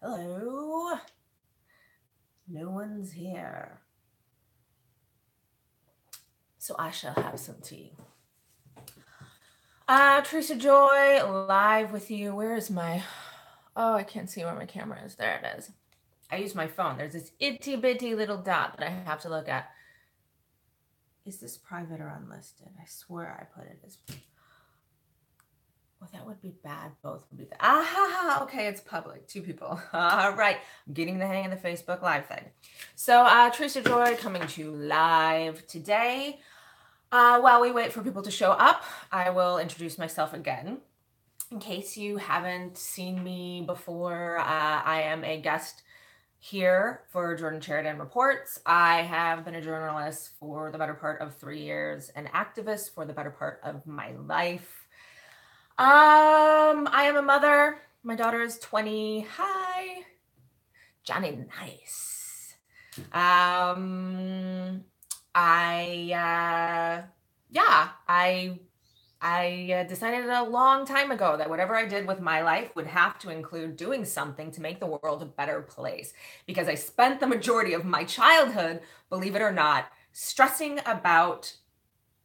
Hello? No one's here. So I shall have some tea. Teresa Joy, live with you. Where is my... Oh, I can't see where my camera is. There it is. I use my phone. There's this itty bitty little dot that I have to look at. Is this private or unlisted? I swear I put it as... Well, that would be bad. Both would be bad. Okay, it's public. 2 people. All right. I'm getting the hang of the Facebook Live thing. So, Teresa Joy coming to you live today. While we wait for people to show up, I will introduce myself again. In case you haven't seen me before, I am a guest here for Jordan Sheridan Reports. I have been a journalist for the better part of 3 years, an activist for the better part of my life. I am a mother. My daughter is 20. Hi. Johnny Nice. I decided a long time ago that whatever I did with my life would have to include doing something to make the world a better place, because I spent the majority of my childhood, believe it or not, stressing about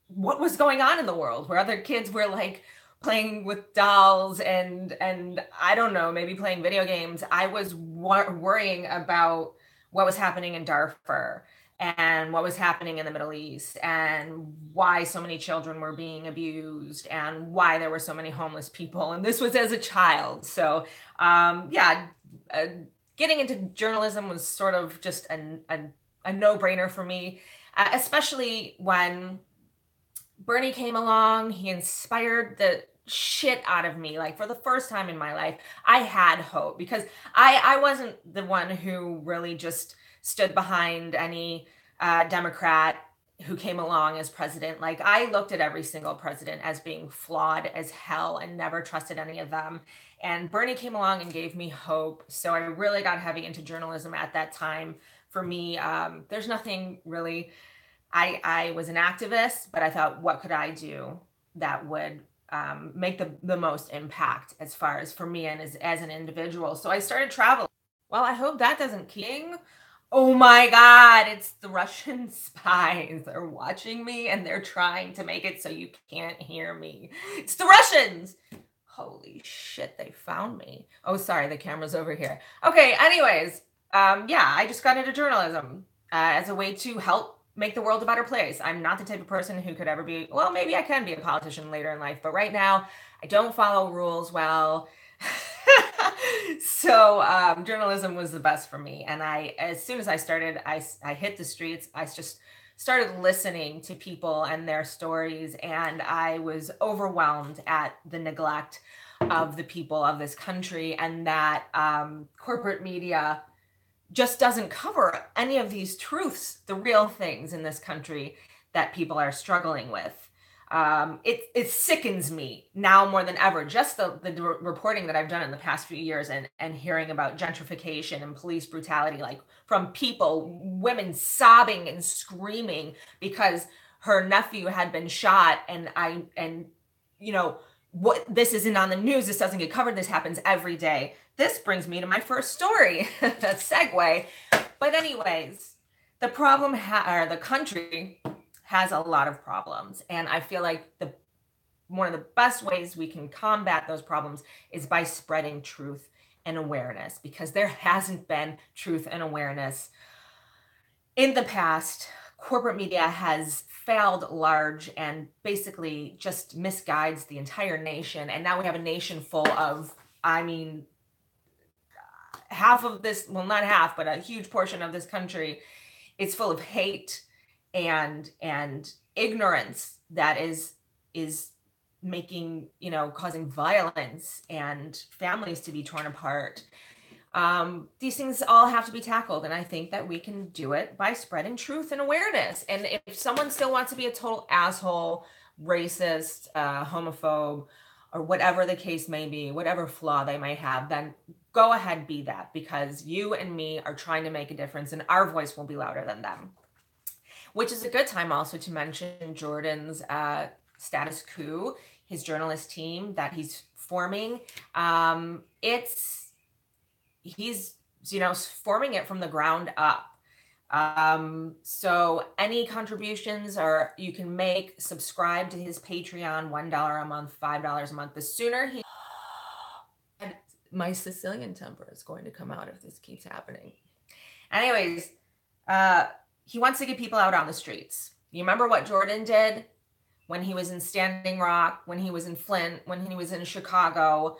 what was going on in the world, where other kids were like playing with dolls and I don't know, maybe playing video games. I was worrying about what was happening in Darfur and what was happening in the Middle East and why so many children were being abused and why there were so many homeless people. And this was as a child. So getting into journalism was sort of just a no-brainer for me, especially when Bernie came along. He inspired the shit out of me. Like, for the first time in my life, I had hope, because I wasn't the one who really just stood behind any Democrat who came along as president. Like, I looked at every single president as being flawed as hell and never trusted any of them. And Bernie came along and gave me hope. So I really got heavy into journalism at that time. For me, there's nothing really... I was an activist, but I thought, what could I do that would make the most impact as far as for me and as an individual? So I started traveling. Well, I hope that doesn't king. Oh my God, it's the Russian spies. They're watching me and they're trying to make it so you can't hear me. It's the Russians. Holy shit, they found me. Oh, sorry, the camera's over here. Okay, anyways, I just got into journalism as a way to help make the world a better place. I'm not the type of person who could ever be, well, maybe I can be a politician later in life, but right now I don't follow rules well. So journalism was the best for me. And as soon as I started, I hit the streets. I just started listening to people and their stories, and I was overwhelmed at the neglect of the people of this country, and that corporate media just doesn't cover any of these truths, the real things in this country that people are struggling with. It sickens me now more than ever, just the reporting that I've done in the past few years, and hearing about gentrification and police brutality, like from people, women sobbing and screaming because her nephew had been shot, and you know, what, this isn't on the news, this doesn't get covered, this happens every day. This brings me to my first story, that segue. But anyways, the problem, or the country has a lot of problems. And I feel like one of the best ways we can combat those problems is by spreading truth and awareness, because there hasn't been truth and awareness in the past. Corporate media has failed large and basically just misguides the entire nation. And now we have a nation full of, half of this, well, not half, but a huge portion of this country is full of hate and ignorance that is making, causing violence and families to be torn apart. These things all have to be tackled, and I think that we can do it by spreading truth and awareness. And if someone still wants to be a total asshole, racist, homophobe, or whatever the case may be, whatever flaw they might have, then go ahead, be that, because you and me are trying to make a difference, and our voice will be louder than them. Which is a good time also to mention Jordan's status quo, his journalist team that he's forming. he's, forming it from the ground up. So any contributions or you can make, subscribe to his Patreon, $1 a month, $5 a month. The sooner he, my Sicilian temper is going to come out if this keeps happening. Anyways, he wants to get people out on the streets. You remember what Jordan did when he was in Standing Rock, when he was in Flint, when he was in Chicago,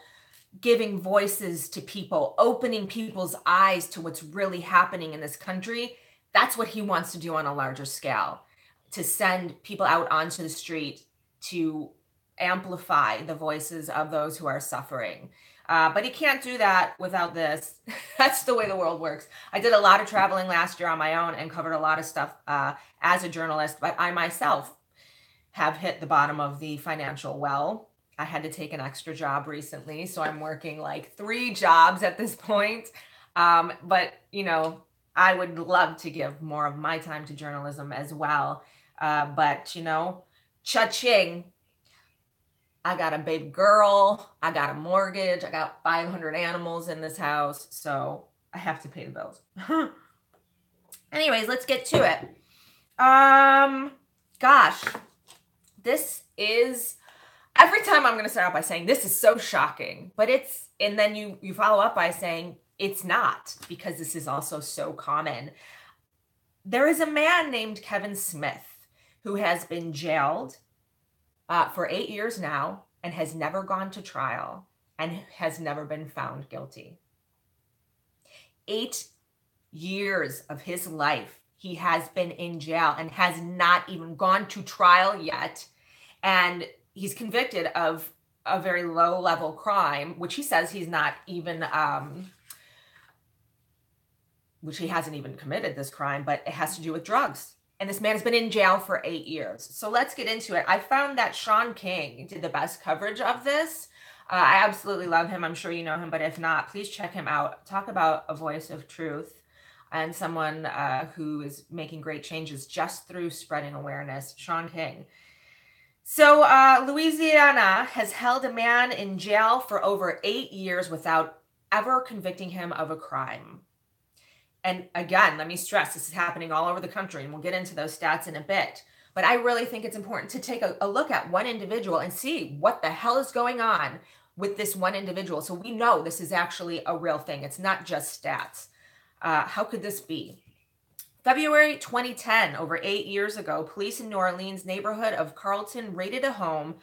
giving voices to people, opening people's eyes to what's really happening in this country. That's what he wants to do on a larger scale, to send people out onto the street to amplify the voices of those who are suffering. But he can't do that without this. That's the way the world works. I did a lot of traveling last year on my own and covered a lot of stuff as a journalist, but I myself have hit the bottom of the financial well. I had to take an extra job recently, so I'm working like 3 jobs at this point. But, I would love to give more of my time to journalism as well. But, cha-ching. I got a baby girl, I got a mortgage, I got 500 animals in this house, so I have to pay the bills. Anyways, let's get to it. Gosh, this is, every time I'm going to start out by saying this is so shocking, but and then you follow up by saying it's not, because this is also so common. There is a man named Kevin Smith who has been jailed for 8 years now and has never gone to trial and has never been found guilty. 8 years of his life he has been in jail and has not even gone to trial yet. And he's convicted of a very low level crime, which he says he's not even, which he hasn't even committed this crime, but it has to do with drugs. And this man has been in jail for 8 years. So let's get into it. I found that Sean King did the best coverage of this. I absolutely love him. I'm sure you know him, but if not, please check him out. Talk about a voice of truth and someone who is making great changes just through spreading awareness. Sean King. So Louisiana has held a man in jail for over 8 years without ever convicting him of a crime. And again, let me stress, this is happening all over the country, and we'll get into those stats in a bit. But I really think it's important to take a look at one individual and see what the hell is going on with this one individual. So we know this is actually a real thing. It's not just stats. How could this be? February 2010, over 8 years ago, police in New Orleans neighborhood of Carlton raided a home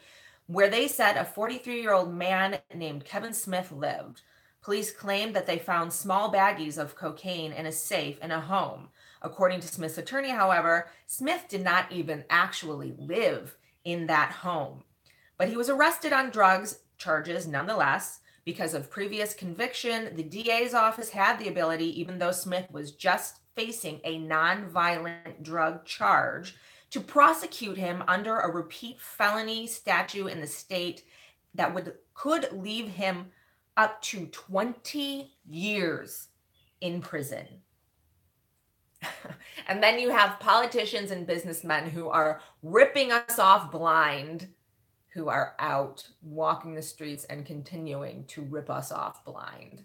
where they said a 43-year-old man named Kevin Smith lived. Police claimed that they found small baggies of cocaine in a safe in a home. According to Smith's attorney, however, Smith did not even actually live in that home. But he was arrested on drugs charges nonetheless. Because of previous conviction, the DA's office had the ability, even though Smith was just facing a nonviolent drug charge, to prosecute him under a repeat felony statute in the state that could leave him up to 20 years in prison. And then you have politicians and businessmen who are ripping us off blind, who are out walking the streets and continuing to rip us off blind.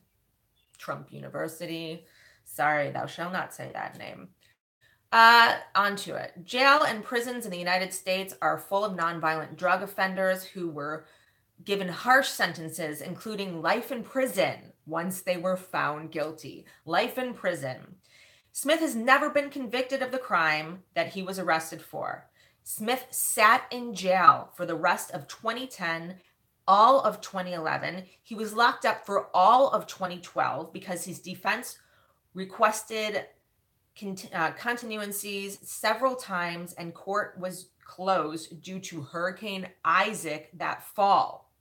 Trump University. Sorry, thou shalt not say that name. On to it. Jail and prisons in the United States are full of nonviolent drug offenders who were given harsh sentences, including life in prison once they were found guilty. Life in prison. Smith has never been convicted of the crime that he was arrested for. Smith sat in jail for the rest of 2010, all of 2011. He was locked up for all of 2012 because his defense requested continuancies several times, and court was closed due to Hurricane Isaac that fall.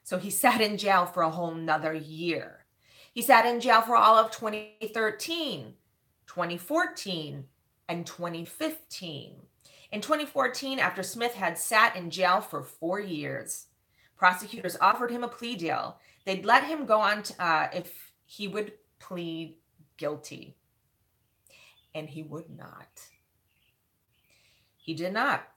So he sat in jail for a whole nother year. He sat in jail for all of 2013, 2014, and 2015. In 2014, after Smith had sat in jail for 4 years, prosecutors offered him a plea deal. They'd let him go on if he would plead guilty. And he would not. He did not.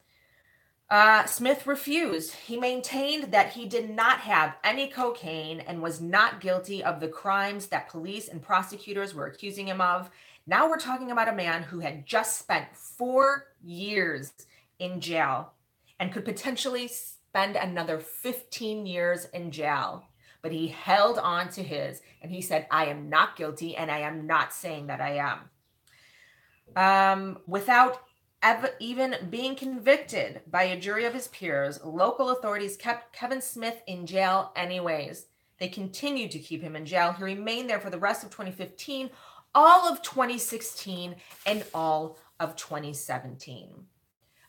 Smith refused. He maintained that he did not have any cocaine and was not guilty of the crimes that police and prosecutors were accusing him of. Now we're talking about a man who had just spent 4 years in jail and could potentially spend another 15 years in jail. But he held on to his, and he said, I am not guilty, and I am not saying that I am. Without even being convicted by a jury of his peers, local authorities kept Kevin Smith in jail anyways. They continued to keep him in jail. He remained there for the rest of 2015, all of 2016, and all of 2017.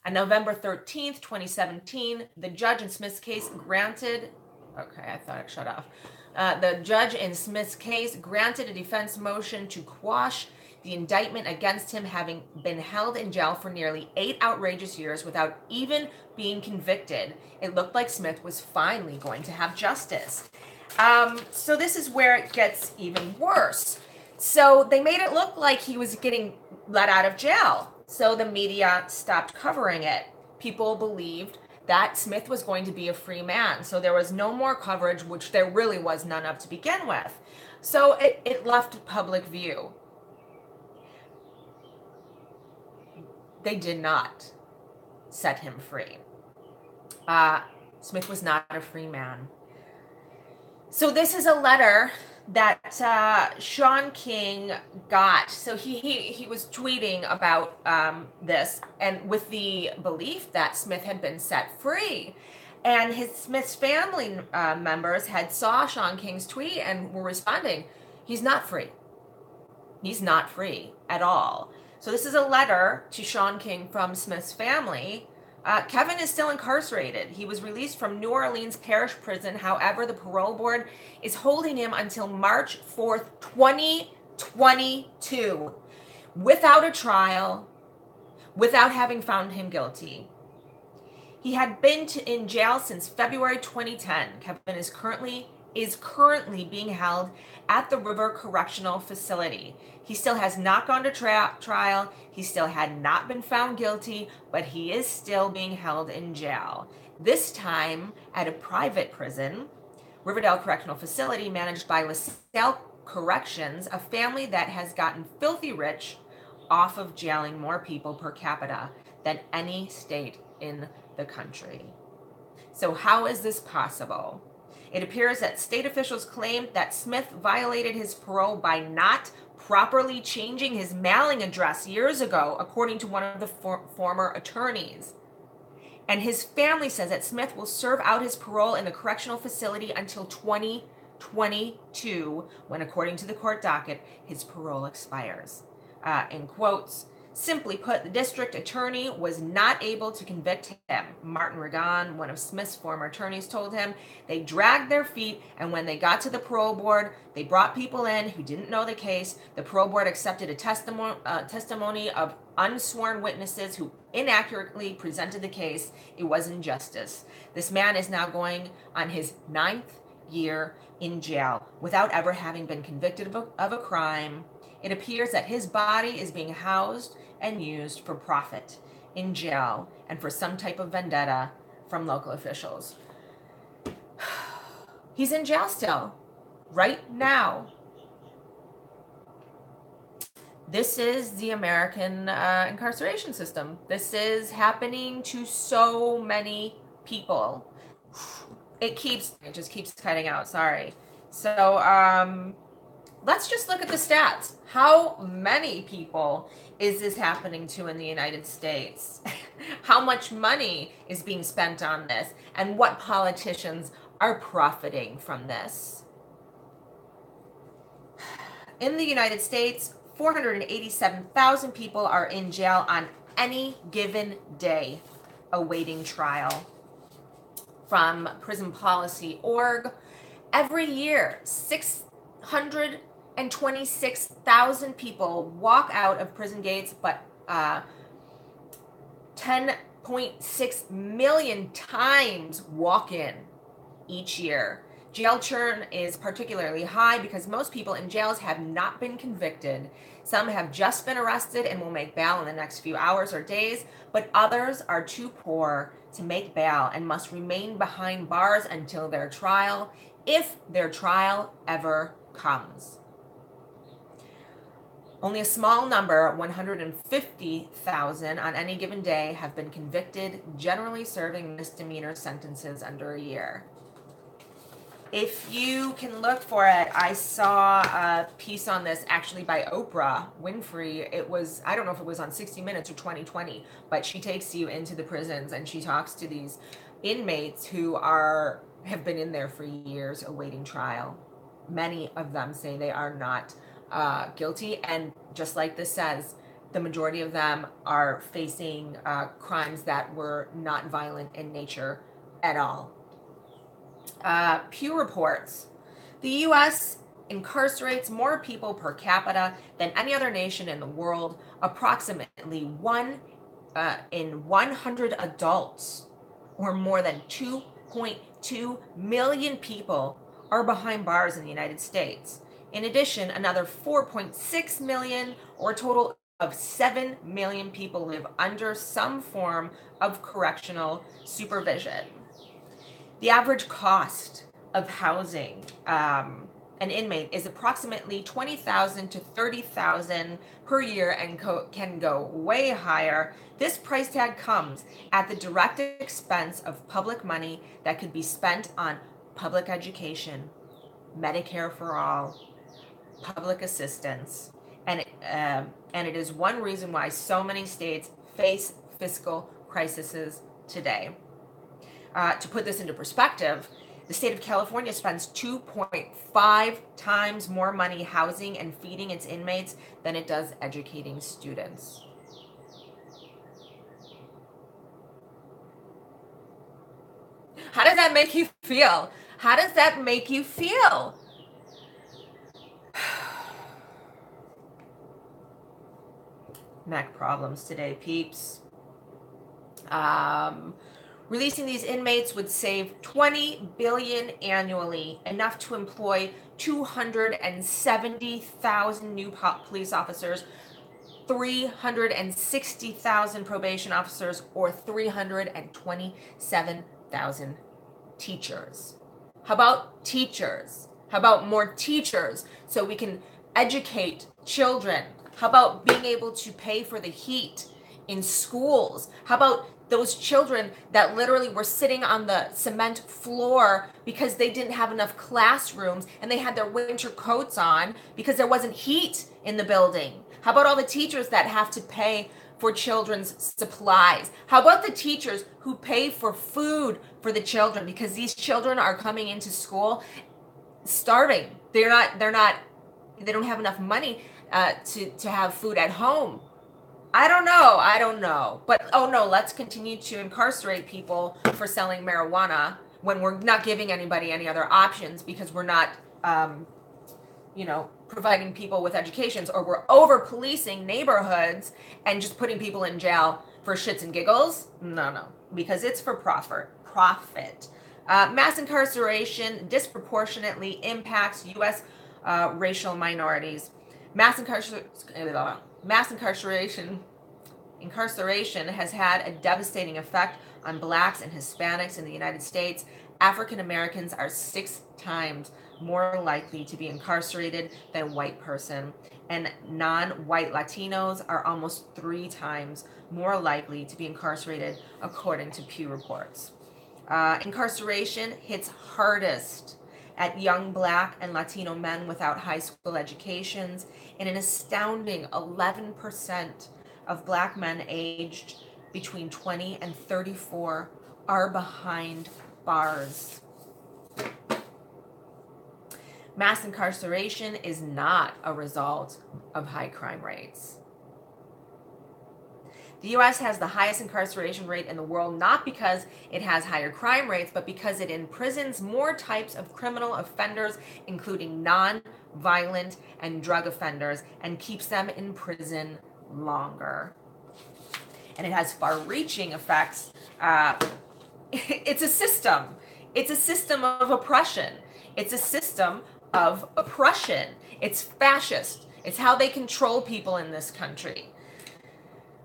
On November 13th, 2017, the judge in Smith's case granted... Okay, I thought it shut off. The judge in Smith's case granted a defense motion to quash the indictment against him, having been held in jail for nearly 8 outrageous years without even being convicted. It looked like Smith was finally going to have justice. So this is where it gets even worse. So they made it look like he was getting let out of jail. So the media stopped covering it. People believed that Smith was going to be a free man. So there was no more coverage, which there really was none of to begin with. So it left public view. They did not set him free. Smith was not a free man. So this is a letter that Sean King got. So he was tweeting about this, and with the belief that Smith had been set free. And Smith's family members had saw Sean King's tweet and were responding, he's not free. He's not free at all. So this is a letter to Sean King from Smith's family. Kevin is still incarcerated. He was released from New Orleans Parish Prison. However, the parole board is holding him until March 4th, 2022, without a trial, without having found him guilty. He had been in jail since February 2010. Kevin is currently being held at the River Correctional Facility. He still has not gone to trial. He still had not been found guilty, but he is still being held in jail. This time at a private prison, Riverdale Correctional Facility, managed by LaSalle Corrections, a family that has gotten filthy rich off of jailing more people per capita than any state in the country. So how is this possible? It appears that state officials claimed that Smith violated his parole by not properly changing his mailing address years ago, according to one of the former attorneys. And his family says that Smith will serve out his parole in the correctional facility until 2022, when, according to the court docket, his parole expires. In quotes, simply put, the district attorney was not able to convict him. Martin Regan, one of Smith's former attorneys, told him they dragged their feet, and when they got to the parole board, they brought people in who didn't know the case. The parole board accepted a testimony of unsworn witnesses who inaccurately presented the case. It was injustice. This man is now going on his 9th year in jail without ever having been convicted of a crime. It appears that his body is being housed and used for profit in jail and for some type of vendetta from local officials. He's in jail still, right now. This is the American incarceration system. This is happening to so many people. It just keeps cutting out, sorry. So, let's just look at the stats. How many people is this happening to in the United States? How much money is being spent on this? And what politicians are profiting from this? In the United States, 487,000 people are in jail on any given day awaiting trial. From Prison Policy Org, every year, 626,000 people walk out of prison gates, but 10.6 million times walk in each year. Jail churn is particularly high because most people in jails have not been convicted. Some have just been arrested and will make bail in the next few hours or days, but others are too poor to make bail and must remain behind bars until their trial, if their trial ever comes. Only a small number, 150,000 on any given day, have been convicted, generally serving misdemeanor sentences under a year. If you can look for it, I saw a piece on this actually by Oprah Winfrey. It was, I don't know if it was on 60 Minutes or 2020, but she takes you into the prisons and she talks to these inmates who have been in there for years awaiting trial. Many of them say they are not guilty, and just like this says, the majority of them are facing crimes that were not violent in nature at all. Pew reports, the U.S. incarcerates more people per capita than any other nation in the world. Approximately 1 in 100 adults, or more than 2.2 million people, are behind bars in the United States. In addition, another 4.6 million, or a total of 7 million people, live under some form of correctional supervision. The average cost of housing an inmate is approximately $20,000 to $30,000 per year and can go way higher. This price tag comes at the direct expense of public money that could be spent on public education, Medicare for all, public assistance, and it is one reason why so many states face fiscal crises today. To put this into perspective, the state of California spends 2.5 times more money housing and feeding its inmates than it does educating students. How does that make you feel? How does that make you feel? Neck problems today, peeps. Releasing these inmates would save $20 billion annually, enough to employ 270,000 new police officers, 360,000 probation officers, or 327,000 teachers. How about teachers? How about more teachers so we can educate children? How about being able to pay for the heat in schools? How about those children that literally were sitting on the cement floor because they didn't have enough classrooms and they had their winter coats on because there wasn't heat in the building? How about all the teachers that have to pay for children's supplies? How about the teachers who pay for food for the children because these children are coming into school starving? They don't have enough money to have food at home. I don't know. But, oh no, let's continue to incarcerate people for selling marijuana when we're not giving anybody any other options because we're not, providing people with educations, or we're over-policing neighborhoods and just putting people in jail for shits and giggles. No, because it's for profit. Mass incarceration disproportionately impacts U.S. Racial minorities. Incarceration has had a devastating effect on blacks and Hispanics in the United States. African Americans are 6 times more likely to be incarcerated than a white person, and non-white Latinos are almost 3 times more likely to be incarcerated, according to Pew reports. Incarceration hits hardest at young Black and Latino men without high school educations, and an astounding 11% of Black men aged between 20 and 34 are behind bars. Mass incarceration is not a result of high crime rates. The U.S. has the highest incarceration rate in the world, not because it has higher crime rates, but because it imprisons more types of criminal offenders, including non-violent and drug offenders, and keeps them in prison longer. And it has far-reaching effects. It's a system. It's a system of oppression. It's a system of oppression. It's fascist. It's how they control people in this country.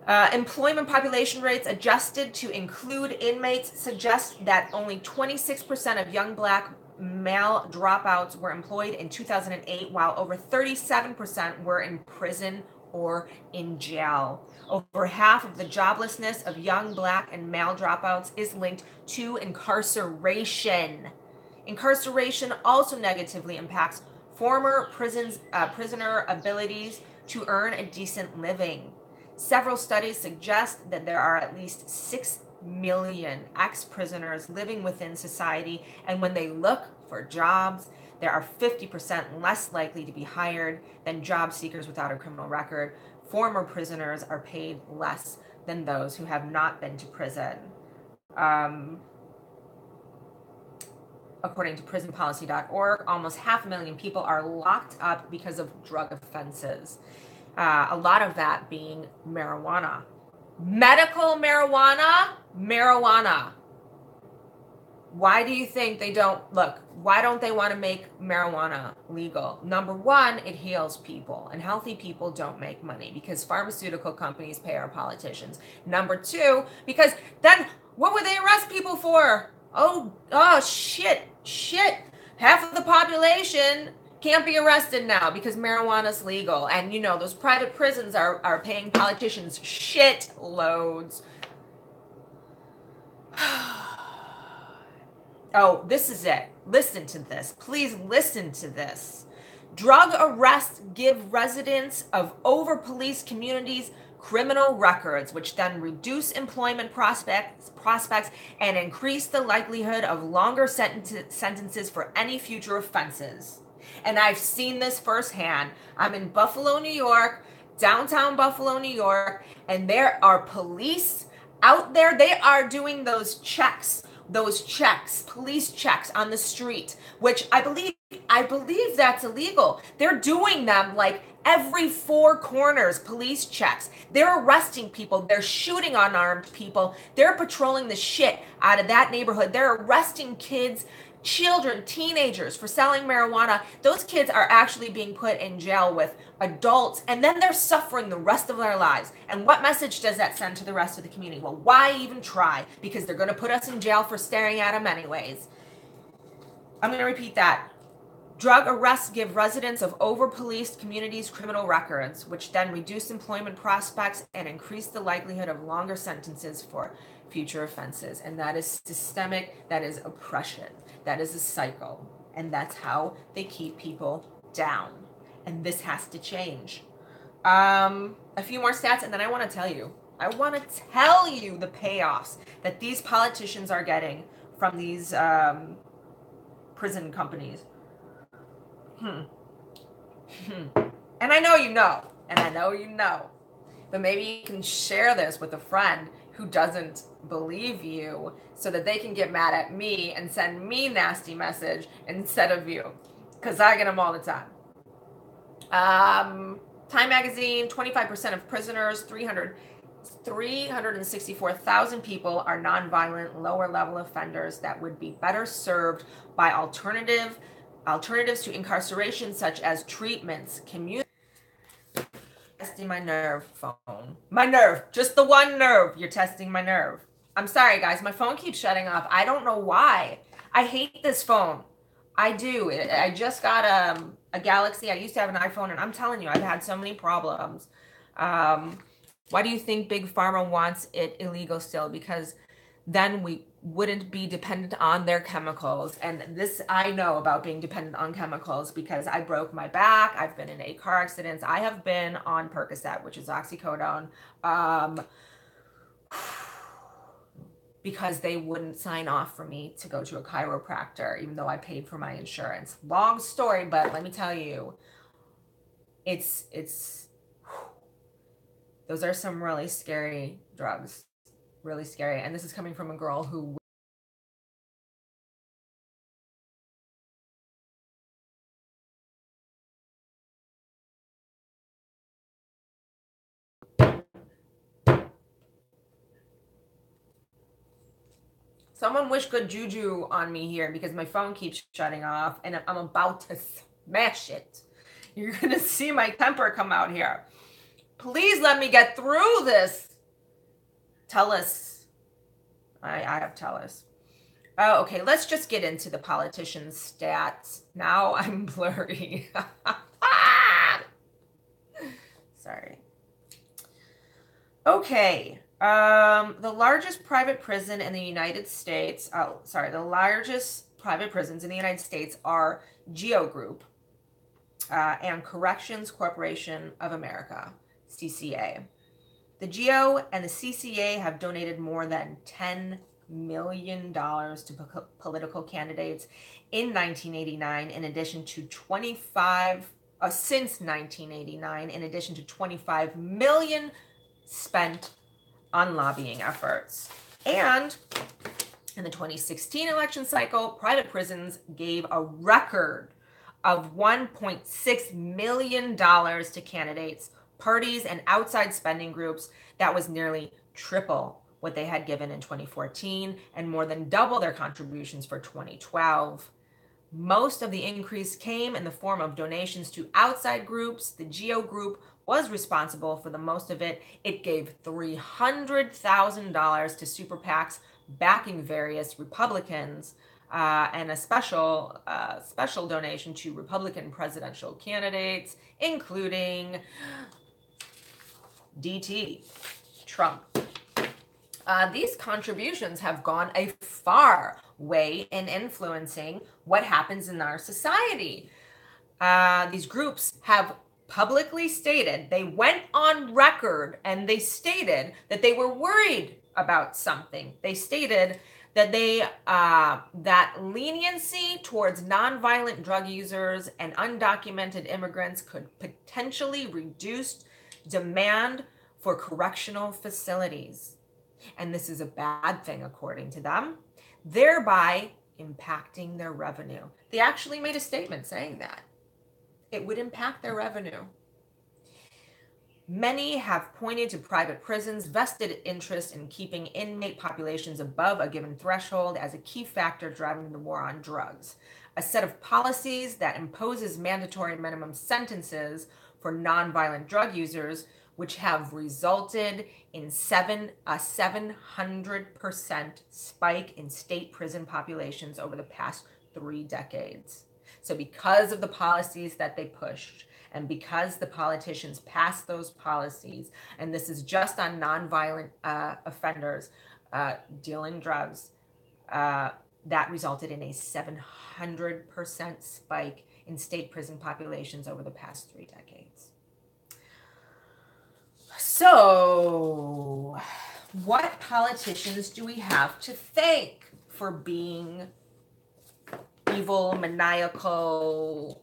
Employment population rates adjusted to include inmates suggest that only 26% of young black male dropouts were employed in 2008, while over 37% were in prison or in jail. Over half of the joblessness of young black and male dropouts is linked to incarceration. Incarceration also negatively impacts former prisoner abilities to earn a decent living. Several studies suggest that there are at least 6 million ex-prisoners living within society, and when they look for jobs, they are 50% less likely to be hired than job seekers without a criminal record. Former prisoners are paid less than those who have not been to prison. According to prisonpolicy.org, almost 500,000 people are locked up because of drug offenses. A lot of that being marijuana. Medical marijuana. Why do you think they don't, why don't they want to make marijuana legal? Number one, it heals people, and healthy people don't make money because pharmaceutical companies pay our politicians. Number two, because then what would they arrest people for? Oh, shit. Half of the population can't be arrested now because marijuana's legal. And, those private prisons are paying politicians shit loads. Oh, this is it. Listen to this. Please listen to this. Drug arrests give residents of over-policed communities criminal records, which then reduce employment prospects and increase the likelihood of longer sentences for any future offenses. And I've seen this firsthand. I'm in Buffalo, New York, downtown Buffalo, New York, and there are police out there. They are doing those checks, police checks on the street, which I believe that's illegal. They're doing them like every 4 corners, police checks. They're arresting people. They're shooting unarmed people. They're patrolling the shit out of that neighborhood. They're arresting kids, children, teenagers for selling marijuana. Those kids are actually being put in jail with adults, and then they're suffering the rest of their lives. And what message does that send to the rest of the community? Well, why even try? Because they're going to put us in jail for staring at them anyways. I'm going to repeat that. Drug arrests give residents of over-policed communities criminal records, which then reduce employment prospects and increase the likelihood of longer sentences for future offenses. And that is systemic, that is oppression, that is a cycle. And that's how they keep people down. And this has to change. A few more stats, and then I want to tell you the payoffs that these politicians are getting from these prison companies. And I know you know, but maybe you can share this with a friend who doesn't believe you so that they can get mad at me and send me nasty message instead of you, because I get them all the time. Time magazine, 25% of prisoners, 364,000 people are nonviolent, lower level offenders that would be better served by alternatives to incarceration, such as treatments, community. Testing my nerve, phone. My nerve, just the one nerve. You're testing my nerve. I'm sorry, guys. My phone keeps shutting off. I don't know why. I hate this phone. I do. I just got a Galaxy. I used to have an iPhone, and I'm telling you, I've had so many problems. Why do you think Big Pharma wants it illegal still? Because then we wouldn't be dependent on their chemicals. And this, I know about being dependent on chemicals because I broke my back. I've been in 8 car accidents. I have been on Percocet, which is oxycodone, because they wouldn't sign off for me to go to a chiropractor, even though I paid for my insurance. Long story, but let me tell you, those are some really scary drugs. Really scary. And this is coming from a girl who Someone wish good juju on me here because my phone keeps shutting off and I'm about to smash it. You're going to see my temper come out here. Please let me get through this. Tellus. I have Tellus. Oh, okay, let's just get into the politicians' stats. Now I'm blurry. Sorry. Okay. The largest private prison in the United States, the largest private prisons in the United States are GEO Group and Corrections Corporation of America, CCA. The GEO and the CCA have donated more than $10 million to political candidates in 1989, in addition to 25 since 1989, in addition to 25 million spent on lobbying efforts. And in the 2016 election cycle, private prisons gave a record of $1.6 million to candidates, parties, and outside spending groups. That was nearly triple what they had given in 2014 and more than double their contributions for 2012. Most of the increase came in the form of donations to outside groups. The GEO Group was responsible for the most of it. It gave $300,000 to super PACs backing various Republicans, and a special donation to Republican presidential candidates, including DT, Trump. These contributions have gone a far way in influencing what happens in our society. These groups have publicly stated, they went on record and they stated that they were worried about something. They stated that that leniency towards nonviolent drug users and undocumented immigrants could potentially reduce demand for correctional facilities. And this is a bad thing, according to them, thereby impacting their revenue. They actually made a statement saying that it would impact their revenue. Many have pointed to private prisons' vested interest in keeping inmate populations above a given threshold as a key factor driving the war on drugs. A set of policies that imposes mandatory minimum sentences for nonviolent drug users, which have resulted in a 700% spike in state prison populations over the past 3 decades. So because of the policies that they pushed, and because the politicians passed those policies, and this is just on nonviolent offenders dealing drugs, that resulted in a 700% spike in state prison populations over the past 3 decades. So, what politicians do we have to thank for being evil, maniacal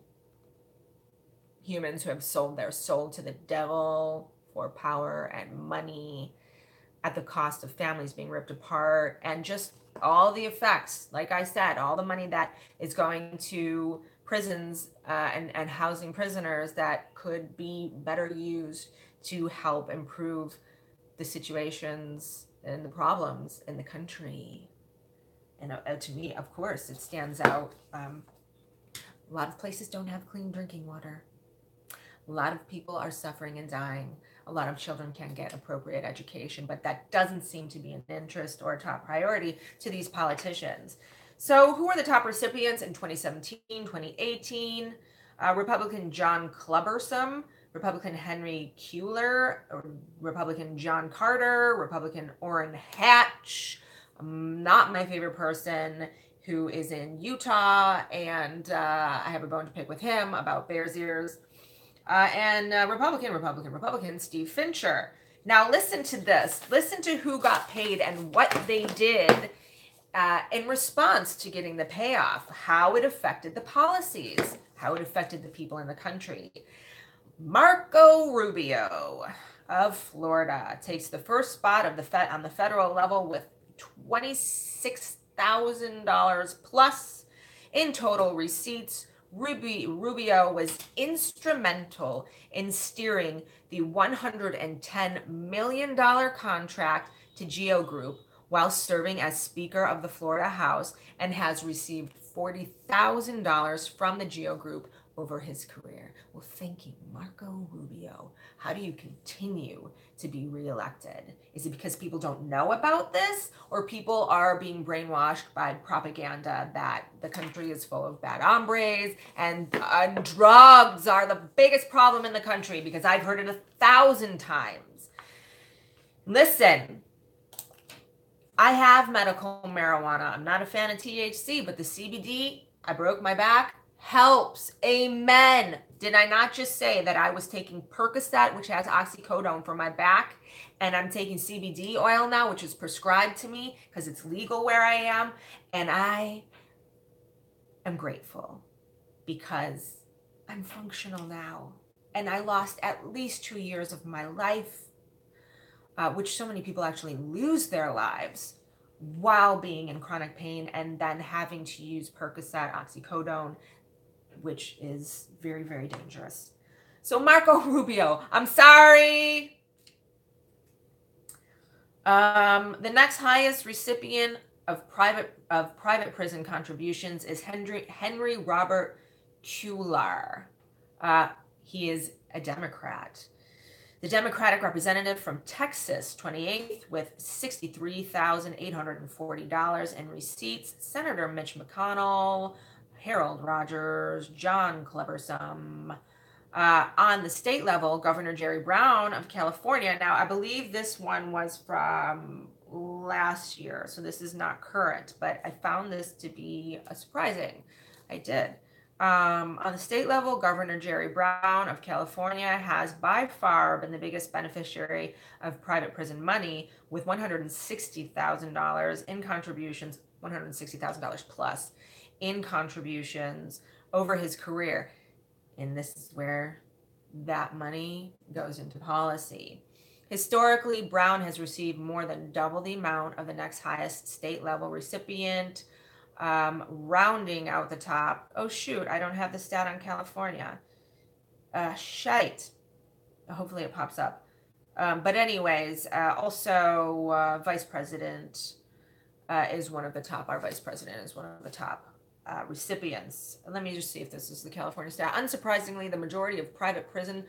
humans who have sold their soul to the devil for power and money at the cost of families being ripped apart and just all the effects, like I said, all the money that is going to prisons and housing prisoners that could be better used to help improve the situations and the problems in the country. And to me, of course, it stands out. A lot of places don't have clean drinking water. A lot of people are suffering and dying. A lot of children can't get appropriate education, but that doesn't seem to be an interest or a top priority to these politicians. So who are the top recipients in 2017, 2018? Republican John Clubbersome, Republican Henry Cuellar, Republican John Carter, Republican Orrin Hatch, not my favorite person, who is in Utah, and I have a bone to pick with him about Bears Ears. And Republican Steve Fincher. Now listen to this. Listen to who got paid and what they did in response to getting the payoff, how it affected the policies, how it affected the people in the country. Marco Rubio of Florida takes the first spot on the federal level with $26,000 plus in total receipts. Rubio was instrumental in steering the $110 million contract to GEO Group, while serving as Speaker of the Florida House and has received $40,000 from the GEO Group over his career. Well, thank you, Marco Rubio. How do you continue to be reelected? Is it because people don't know about this, or people are being brainwashed by propaganda that the country is full of bad hombres and drugs are the biggest problem in the country? Because I've heard it 1,000 times. Listen, I have medical marijuana. I'm not a fan of THC, but the CBD, I broke my back, helps. Amen. Did I not just say that I was taking Percocet, which has oxycodone for my back, and I'm taking CBD oil now, which is prescribed to me because it's legal where I am, and I am grateful because I'm functional now. And I lost at least 2 years of my life, which so many people actually lose their lives while being in chronic pain and then having to use Percocet, oxycodone, which is very, very dangerous. So Marco Rubio, I'm sorry. The next highest recipient of private prison contributions is Henry Robert Cuellar. He is a Democrat. The Democratic representative from Texas, 28th, with $63,840 in receipts. Senator Mitch McConnell, Harold Rogers, John Cleversome. On the state level, Governor Jerry Brown of California. Now, I believe this one was from last year, so this is not current, but I found this to be surprising. I did. On the state level, Governor Jerry Brown of California has by far been the biggest beneficiary of private prison money, with $160,000 in contributions, $160,000 plus in contributions over his career. And this is where that money goes into policy. Historically, Brown has received more than double the amount of the next highest state level recipient. Rounding out the top. Oh shoot, I don't have the stat on California. Shite. Hopefully it pops up. But anyways, also Vice President is one of the top. Our Vice President is one of the top recipients. Let me just see if this is the California stat. Unsurprisingly, the majority of private prison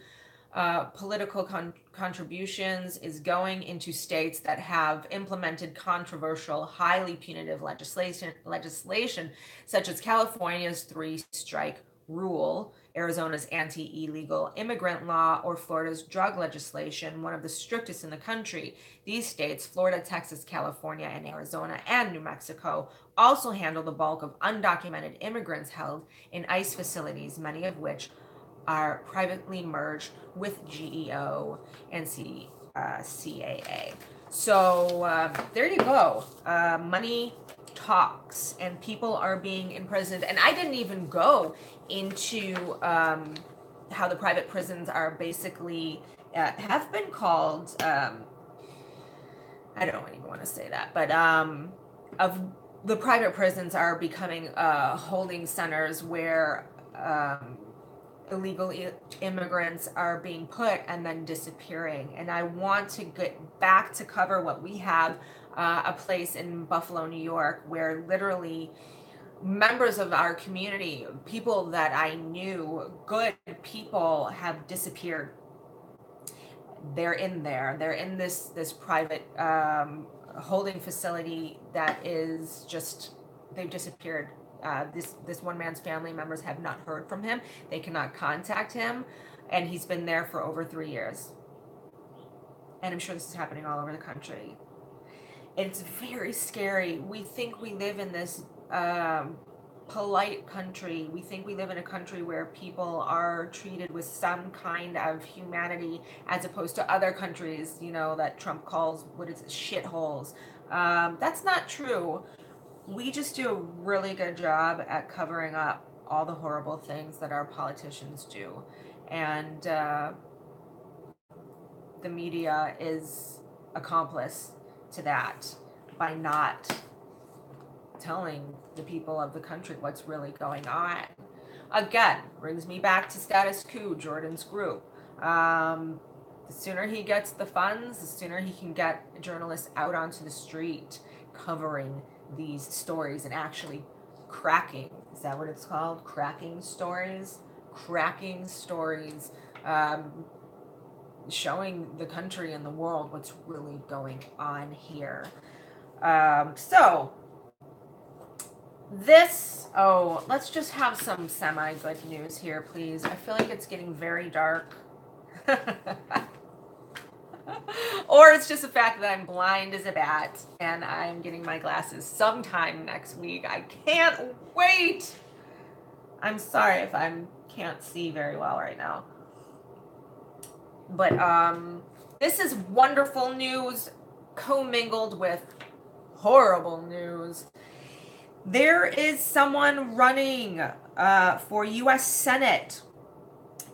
political contributions is going into states that have implemented controversial, highly punitive legislation, such as California's three-strike rule, Arizona's anti-illegal immigrant law, or Florida's drug legislation, one of the strictest in the country. These states, Florida, Texas, California, and Arizona, and New Mexico, also handle the bulk of undocumented immigrants held in ICE facilities, many of which are privately merged with GEO and CAA. So there you go. Money talks, and people are being imprisoned. And I didn't even go into how the private prisons are basically have been called. I don't even want to say that, but of the private prisons are becoming holding centers where illegal immigrants are being put and then disappearing. And I want to get back to cover what we have, a place in Buffalo, New York, where literally members of our community, people that I knew, good people, have disappeared. They're in there. They're in this private holding facility that is just, they've disappeared. This one man's family members have not heard from him. They cannot contact him, and he's been there for over 3 years. And I'm sure this is happening all over the country. It's very scary. We think we live in this polite country. We think we live in a country where people are treated with some kind of humanity, as opposed to other countries, you know, that Trump calls, what is it, shitholes. That's not true. We just do a really good job at covering up all the horrible things that our politicians do. And the media is accomplice to that by not telling the people of the country what's really going on. Again, brings me back to Status Quo, Jordan's group. The sooner he gets the funds, the sooner he can get journalists out onto the street covering these stories and actually cracking. Is that what it's called? Cracking stories? Cracking stories. Showing the country and the world what's really going on here. So this, let's just have some semi-good news here, please. I feel like it's getting very dark. Or it's just the fact that I'm blind as a bat and I'm getting my glasses sometime next week. I can't wait. I'm sorry if I can't see very well right now. But this is wonderful news commingled with horrible news. There is someone running for U.S. Senate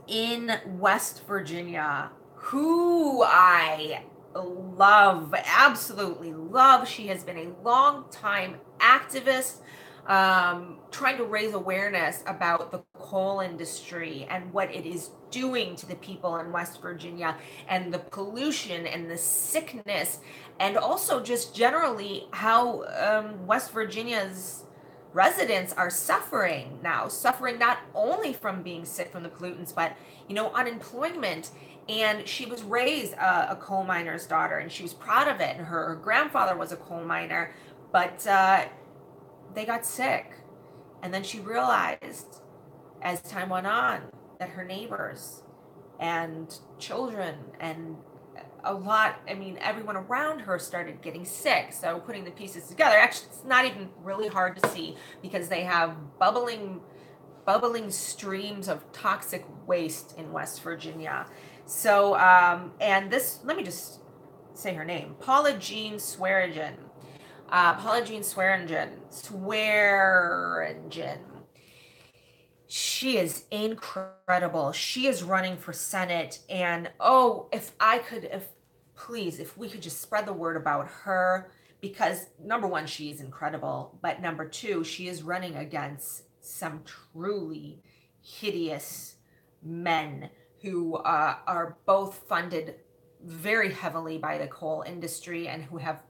in West Virginia who I love, absolutely love. She has been a long-time activist trying to raise awareness about the coal industry and what it is doing to the people in West Virginia and the pollution and the sickness, and also just generally how West Virginia's residents are suffering now, suffering not only from being sick from the pollutants, but, unemployment. And she was raised a coal miner's daughter, and she was proud of it. And her grandfather was a coal miner, but they got sick. And then she realized as time went on that her neighbors and children and everyone around her started getting sick. So putting the pieces together, actually, it's not even really hard to see because they have bubbling streams of toxic waste in West Virginia. So, and this, let me just say her name, Paula Jean Swearingen. Swearingen. She is incredible. She is running for Senate. And if we could just spread the word about her, because number one, she is incredible. But number two, she is running against some truly hideous men who are both funded very heavily by the coal industry and who have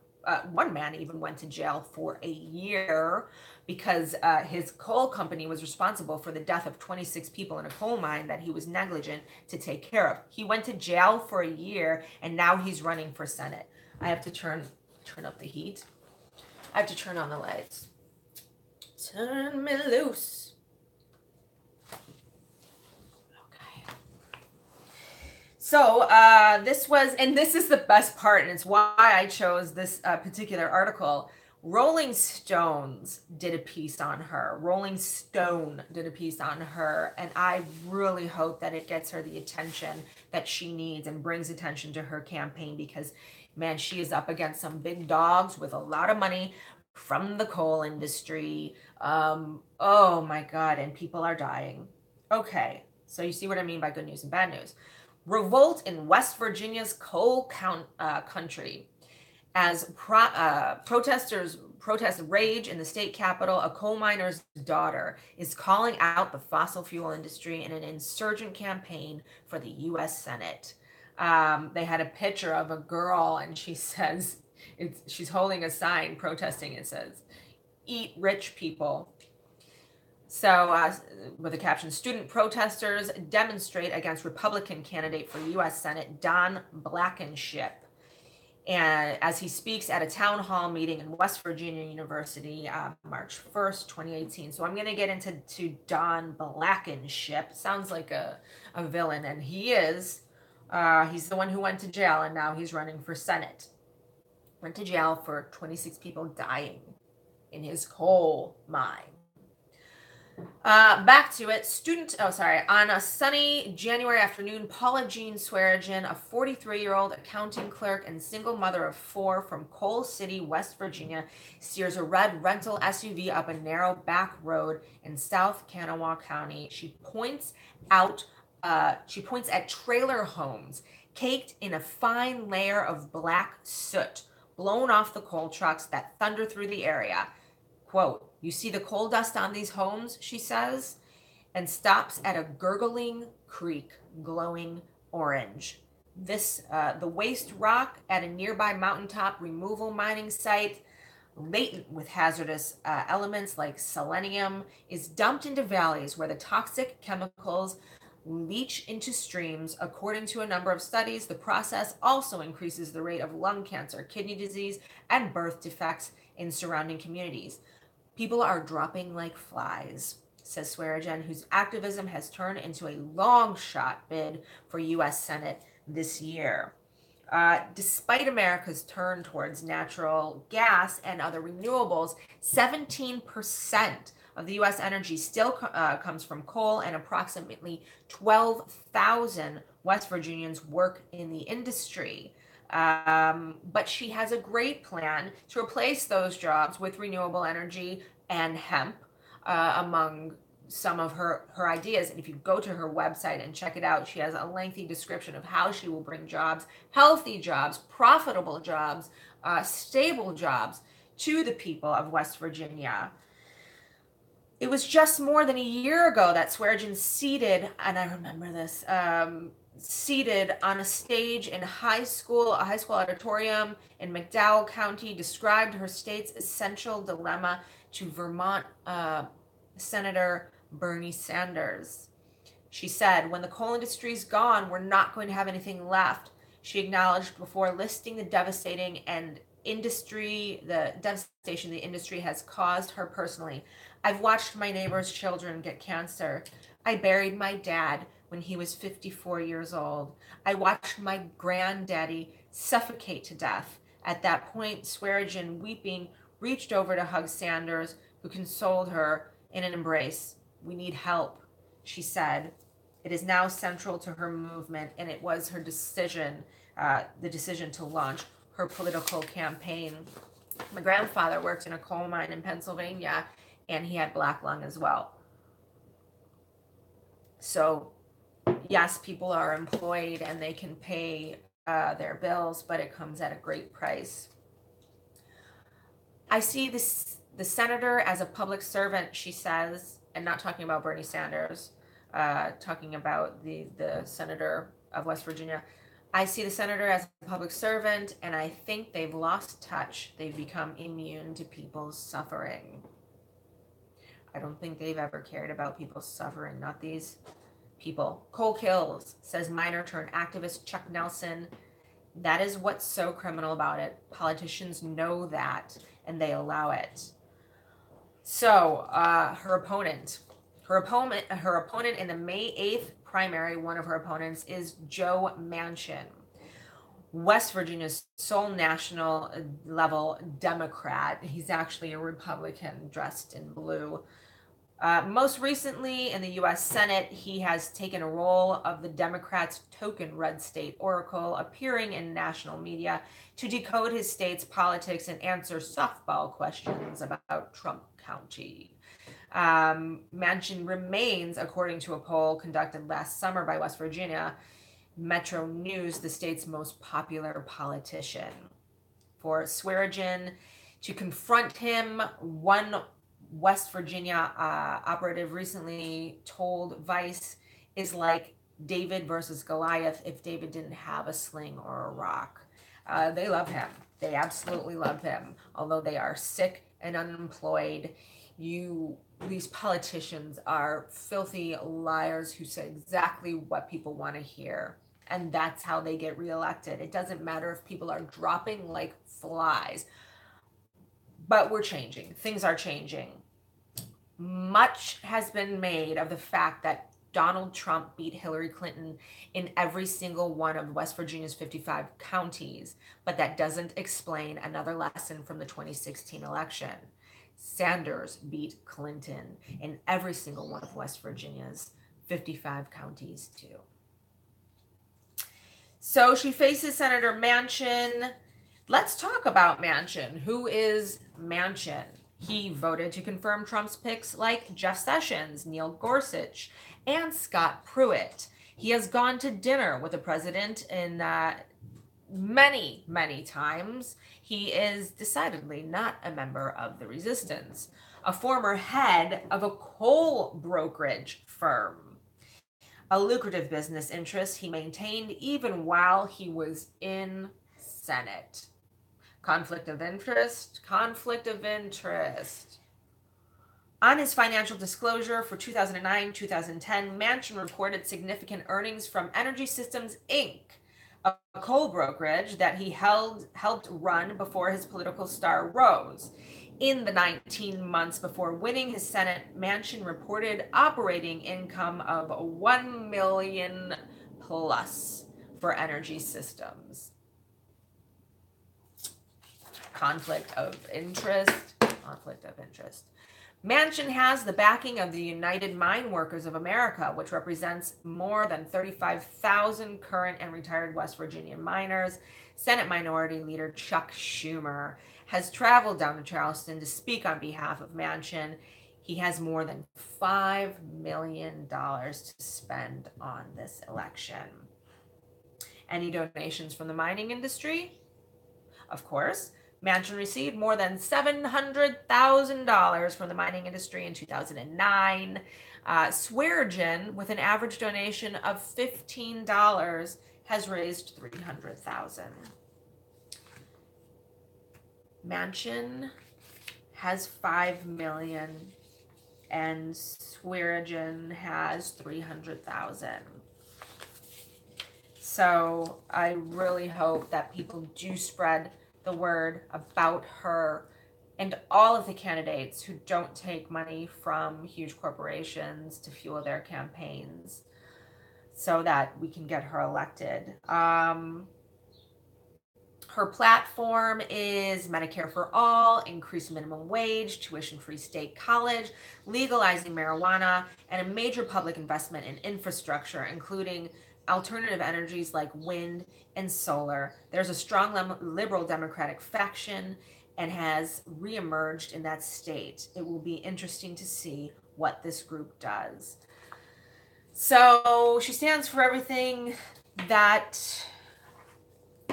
one man even went to jail for a year because his coal company was responsible for the death of 26 people in a coal mine that he was negligent to take care of. He went to jail for a year, and now he's running for Senate. I have to turn up the heat. I have to turn on the lights. Turn me loose. So this is the best part, and it's why I chose this particular article. Rolling Stone did a piece on her, and I really hope that it gets her the attention that she needs and brings attention to her campaign because, man, she is up against some big dogs with a lot of money from the coal industry. Oh my God, and people are dying. Okay, so you see what I mean by good news and bad news. Revolt in West Virginia's coal country. As protesters rage in the state capitol, a coal miner's daughter is calling out the fossil fuel industry in an insurgent campaign for the U.S. Senate. They had a picture of a girl, and she says, she's holding a sign protesting. It says, "Eat rich people." So, with the caption, student protesters demonstrate against Republican candidate for U.S. Senate, Don Blankenship. And as he speaks at a town hall meeting in West Virginia University, March 1st, 2018. So I'm going to get into Don Blankenship. Sounds like a villain, and he is. He's the one who went to jail, and now he's running for Senate. Went to jail for 26 people dying in his coal mine. Back to it. On a sunny January afternoon, Paula Jean Swearingen, a 43-year-old accounting clerk and single mother of 4 from Coal City, West Virginia, steers a red rental SUV up a narrow back road in South Kanawha County. She points at trailer homes caked in a fine layer of black soot blown off the coal trucks that thunder through the area. Quote, "You see the coal dust on these homes," she says, and stops at a gurgling creek glowing orange. The waste rock at a nearby mountaintop removal mining site, latent with hazardous elements like selenium, is dumped into valleys where the toxic chemicals leach into streams. According to a number of studies, the process also increases the rate of lung cancer, kidney disease, and birth defects in surrounding communities. People are dropping like flies, says Swearigan, whose activism has turned into a long shot bid for U.S. Senate this year. Despite America's turn towards natural gas and other renewables, 17% of the U.S. energy still comes from coal, and approximately 12,000 West Virginians work in the industry. But she has a great plan to replace those jobs with renewable energy and hemp, among some of her ideas. And if you go to her website and check it out, she has a lengthy description of how she will bring jobs, healthy jobs, profitable jobs, stable jobs to the people of West Virginia. It was just more than a year ago that Swearigan seated, and I remember this, seated on a stage in a high school auditorium in McDowell County, described her state's essential dilemma to Vermont Senator Bernie Sanders. She said, "When the coal industry's gone, we're not going to have anything left," she acknowledged before listing the devastation the industry has caused her personally. "I've watched my neighbor's children get cancer. I buried my dad when he was 54 years old. I watched my granddaddy suffocate to death." At that point, Swearigan, weeping, reached over to hug Sanders, who consoled her in an embrace. "We need help," she said. It is now central to her movement, and it was her decision, the decision to launch her political campaign. My grandfather worked in a coal mine in Pennsylvania, and he had black lung as well. So, yes, people are employed and they can pay their bills, but it comes at a great price. "I see the senator as a public servant," she says, and not talking about Bernie Sanders, talking about the senator of West Virginia. "I see the senator as a public servant, and I think they've lost touch. They've become immune to people's suffering." I don't think they've ever cared about people's suffering, not these people. "Coal kills," says miner turned activist Chuck Nelson. "That is what's so criminal about it. Politicians know that, and they allow it." So, her opponent in the May 8th primary, one of her opponents is Joe Manchin, West Virginia's sole national level Democrat. He's actually a Republican dressed in blue. Most recently in the U.S. Senate, he has taken a role of the Democrats' token red state oracle, appearing in national media to decode his state's politics and answer softball questions about Trump County. Manchin remains, according to a poll conducted last summer by West Virginia Metro News, the state's most popular politician. For Swearigan to confront him, one West Virginia operative recently told Vice, is like David versus Goliath if David didn't have a sling or a rock. They love him. They absolutely love him. Although they are sick and unemployed, these politicians are filthy liars who say exactly what people want to hear. And that's how they get reelected. It doesn't matter if people are dropping like flies. But we're changing. Things are changing. Much has been made of the fact that Donald Trump beat Hillary Clinton in every single one of West Virginia's 55 counties, but that doesn't explain another lesson from the 2016 election. Sanders beat Clinton in every single one of West Virginia's 55 counties too. So she faces Senator Manchin. Let's talk about Manchin. Who is Manchin? He voted to confirm Trump's picks like Jeff Sessions, Neil Gorsuch, and Scott Pruitt. He has gone to dinner with the president in many, many times. He is decidedly not a member of the resistance, a former head of a coal brokerage firm. a lucrative business interest he maintained even while he was in Senate. Conflict of interest, conflict of interest. On his financial disclosure for 2009-2010, Manchin reported significant earnings from Energy Systems, Inc., a coal brokerage that he helped run before his political star rose. In the 19 months before winning his Senate, Manchin reported operating income of $1 million plus for Energy Systems. Conflict of interest. Conflict of interest. Manchin has the backing of the United Mine Workers of America, which represents more than 35,000 current and retired West Virginia miners. Senate Minority Leader Chuck Schumer has traveled down to Charleston to speak on behalf of Manchin. He has more than $5 million to spend on this election. Any donations from the mining industry? Of course. Manchin received more than $700,000 from the mining industry in 2009. Swearingen, with an average donation of $15, has raised $300,000. Manchin has $5 million and Swearingen has $300,000. So I really hope that people do spread the word about her and all of the candidates who don't take money from huge corporations to fuel their campaigns so that we can get her elected. Her platform is Medicare for all, increased minimum wage, tuition-free state college, legalizing marijuana, and a major public investment in infrastructure, including alternative energies like wind and solar. There's a strong liberal Democratic faction and has reemerged in that state. It will be interesting to see what this group does. So she stands for everything that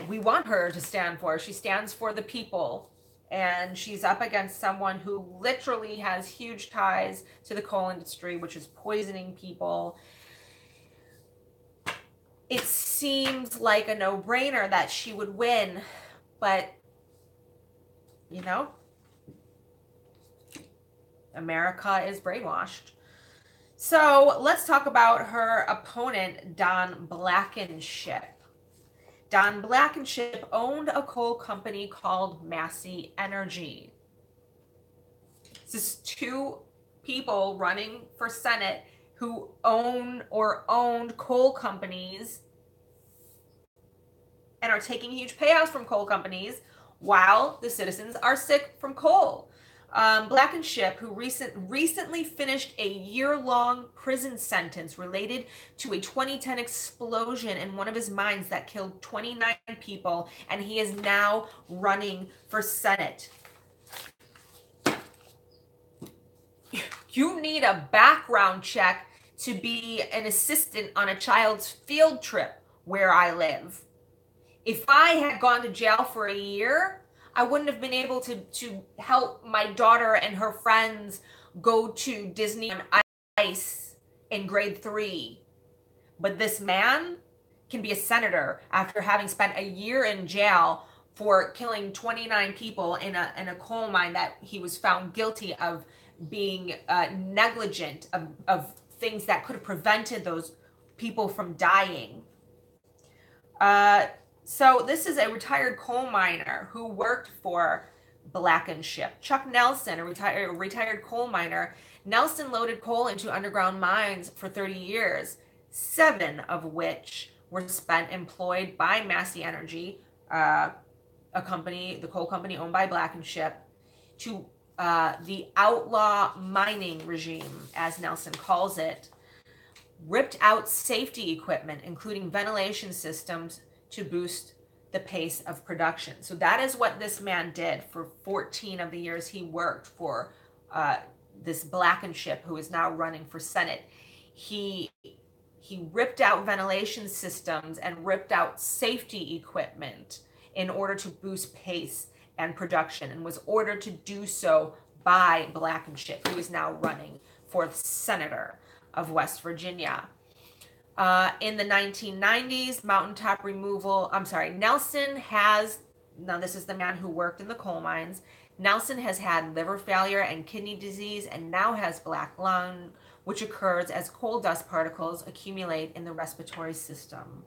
we want her to stand for. She stands for the people, and she's up against someone who literally has huge ties to the coal industry, which is poisoning people. It seems like a no-brainer that she would win, but, you know, America is brainwashed. So let's talk about her opponent, Don Blankenship. Don Blankenship owned a coal company called Massey Energy. This is two people running for Senate who own or owned coal companies and are taking huge payouts from coal companies while the citizens are sick from coal. Blankenship, who recently finished a year-long prison sentence related to a 2010 explosion in one of his mines that killed 29 people, and he is now running for Senate. You need a background check to be an assistant on a child's field trip where I live. If I had gone to jail for a year, I wouldn't have been able to help my daughter and her friends go to Disney on Ice in grade 3. But this man can be a senator after having spent a year in jail for killing 29 people in a coal mine that he was found guilty of being negligent of things that could have prevented those people from dying. So this is a retired coal miner who worked for Blankenship. Chuck Nelson, a retired coal miner. Nelson loaded coal into underground mines for 30 years, 7 of which were spent employed by Massey Energy, a company, the coal company owned by Blankenship, to the outlaw mining regime, as Nelson calls it, ripped out safety equipment, including ventilation systems, to boost the pace of production. So that is what this man did for 14 of the years he worked for this Blankenship, who is now running for Senate. He ripped out ventilation systems and ripped out safety equipment in order to boost pace and production, and was ordered to do so by Blankenship, who is now running for senator of West Virginia. In the 1990s, mountaintop removal, Nelson has, now this is the man who worked in the coal mines. Nelson has had liver failure and kidney disease and now has black lung, which occurs as coal dust particles accumulate in the respiratory system.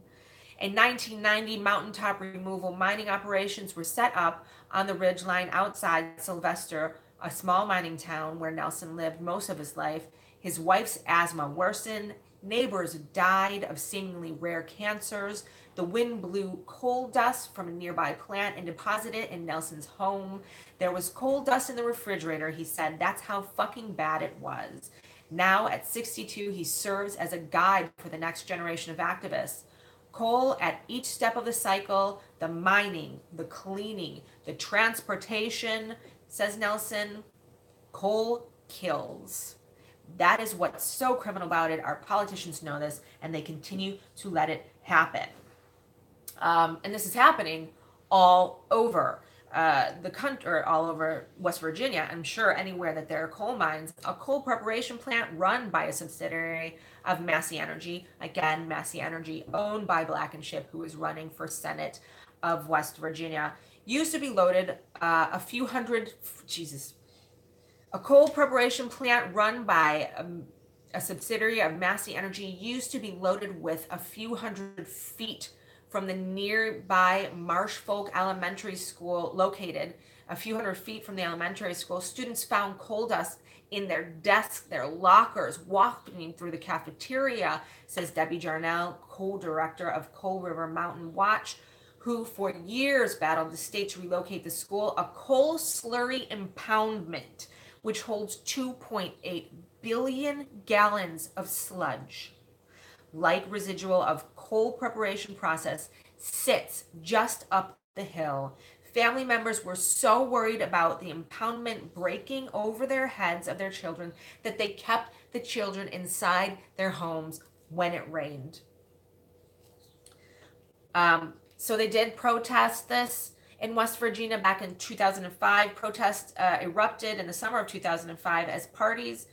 In 1990, mountaintop removal mining operations were set up on the ridgeline outside Sylvester, a small mining town where Nelson lived most of his life. His wife's asthma worsened. Neighbors died of seemingly rare cancers. The wind blew coal dust from a nearby plant and deposited it in Nelson's home. There was coal dust in the refrigerator, he said. That's how fucking bad it was. Now, at 62, he serves as a guide for the next generation of activists. Coal at each step of the cycle, the mining, the cleaning, the transportation, says Nelson, coal kills. That is what's so criminal about it. Our politicians know this, and they continue to let it happen. And this is happening all over the country, or all over West Virginia. I'm sure anywhere that there are coal mines, a coal preparation plant run by a subsidiary of Massey Energy, again, Massey Energy owned by Black and Ship, who is running for Senate of West Virginia, used to be loaded a few hundred, a coal preparation plant run by a subsidiary of Massey Energy used to be loaded with a few hundred feet from the nearby Marshfolk Elementary School, located a few hundred feet from the elementary school. Students found coal dust in their desks, their lockers, walking through the cafeteria, says Debbie Jarnell, co-director of Coal River Mountain Watch, who for years battled the state to relocate the school. A coal slurry impoundment, which holds 2.8 billion gallons of sludge, like residual of coal preparation process, sits just up the hill. Family members were so worried about the impoundment breaking over their heads of their children that they kept the children inside their homes when it rained. So they did protest this in West Virginia back in 2005. Protests erupted in the summer of 2005 as parties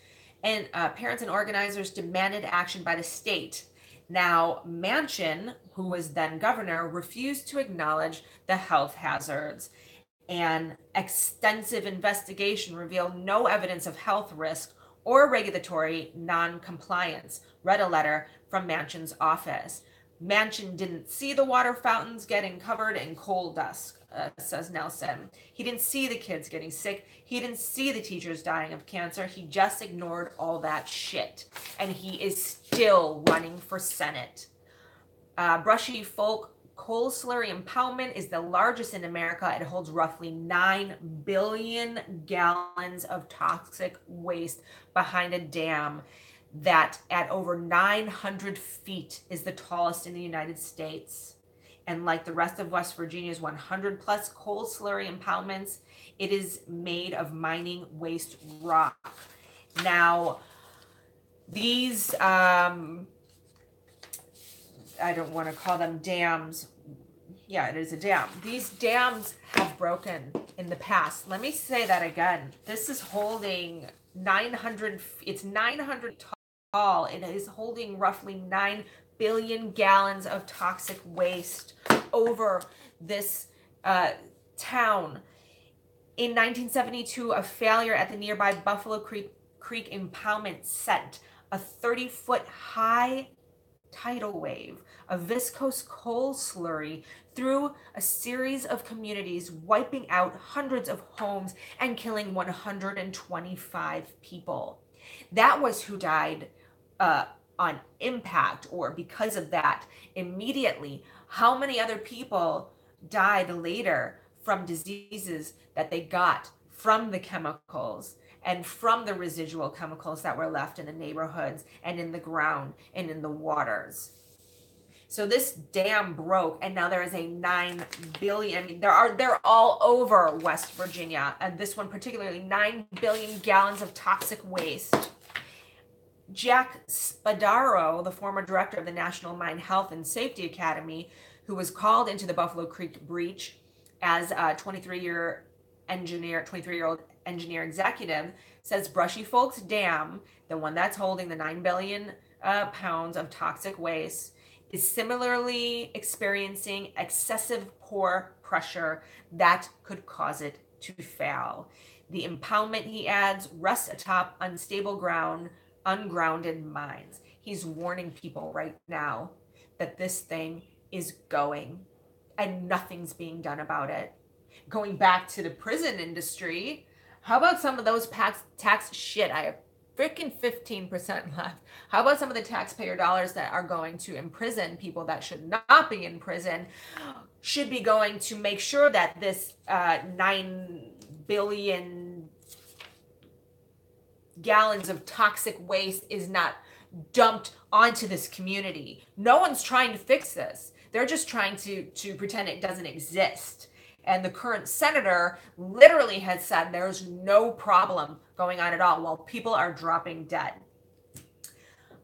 and parents and organizers demanded action by the state. Now, Manchin, who was then governor, refused to acknowledge the health hazards. An extensive investigation revealed no evidence of health risk or regulatory non-compliance, read a letter from Manchin's office. Manchin didn't see the water fountains getting covered in coal dust, says Nelson. He didn't see the kids getting sick. He didn't see the teachers dying of cancer. He just ignored all that shit. And he is still running for Senate. Brushy Folk coal slurry impoundment is the largest in America. It holds roughly 9 billion gallons of toxic waste behind a dam that at over 900 feet is the tallest in the United States. And like the rest of West Virginia's 100 plus coal slurry impoundments, it is made of mining waste rock. Now, these, I don't want to call them dams. Yeah, it is a dam. These dams have broken in the past. Let me say that again. This is holding 900, it's 900 tall. It is holding roughly 9 billion gallons of toxic waste over this town. In 1972, a failure at the nearby Buffalo Creek impoundment sent a 30-foot high tidal wave of viscose coal slurry through a series of communities, wiping out hundreds of homes and killing 125 people. That was who died on impact, or because of that, immediately. How many other people died later from diseases that they got from the chemicals and from the residual chemicals that were left in the neighborhoods and in the ground and in the waters? So this dam broke, and now there is a 9 billion, I mean, they're all over West Virginia, and this one particularly, 9 billion gallons of toxic waste. Jack Spadaro, the former director of the National Mine Health and Safety Academy, who was called into the Buffalo Creek breach as a 23-year-old engineer executive, says Brushy Folks Dam, the one that's holding the 9 billion pounds of toxic waste is similarly experiencing excessive pore pressure that could cause it to fail. The impoundment, he adds, rests atop unstable ground, ungrounded mines. He's warning people right now that this thing is going and nothing's being done about it. Going back to the prison industry, how about some of those tax shit? I have freaking 15% left. How about some of the taxpayer dollars that are going to imprison people that should not be in prison, should be going to make sure that this 9 billion gallons of toxic waste is not dumped onto this community. No one's trying to fix this. They're just trying to pretend it doesn't exist. And the current senator literally has said there's no problem going on at all while people are dropping dead.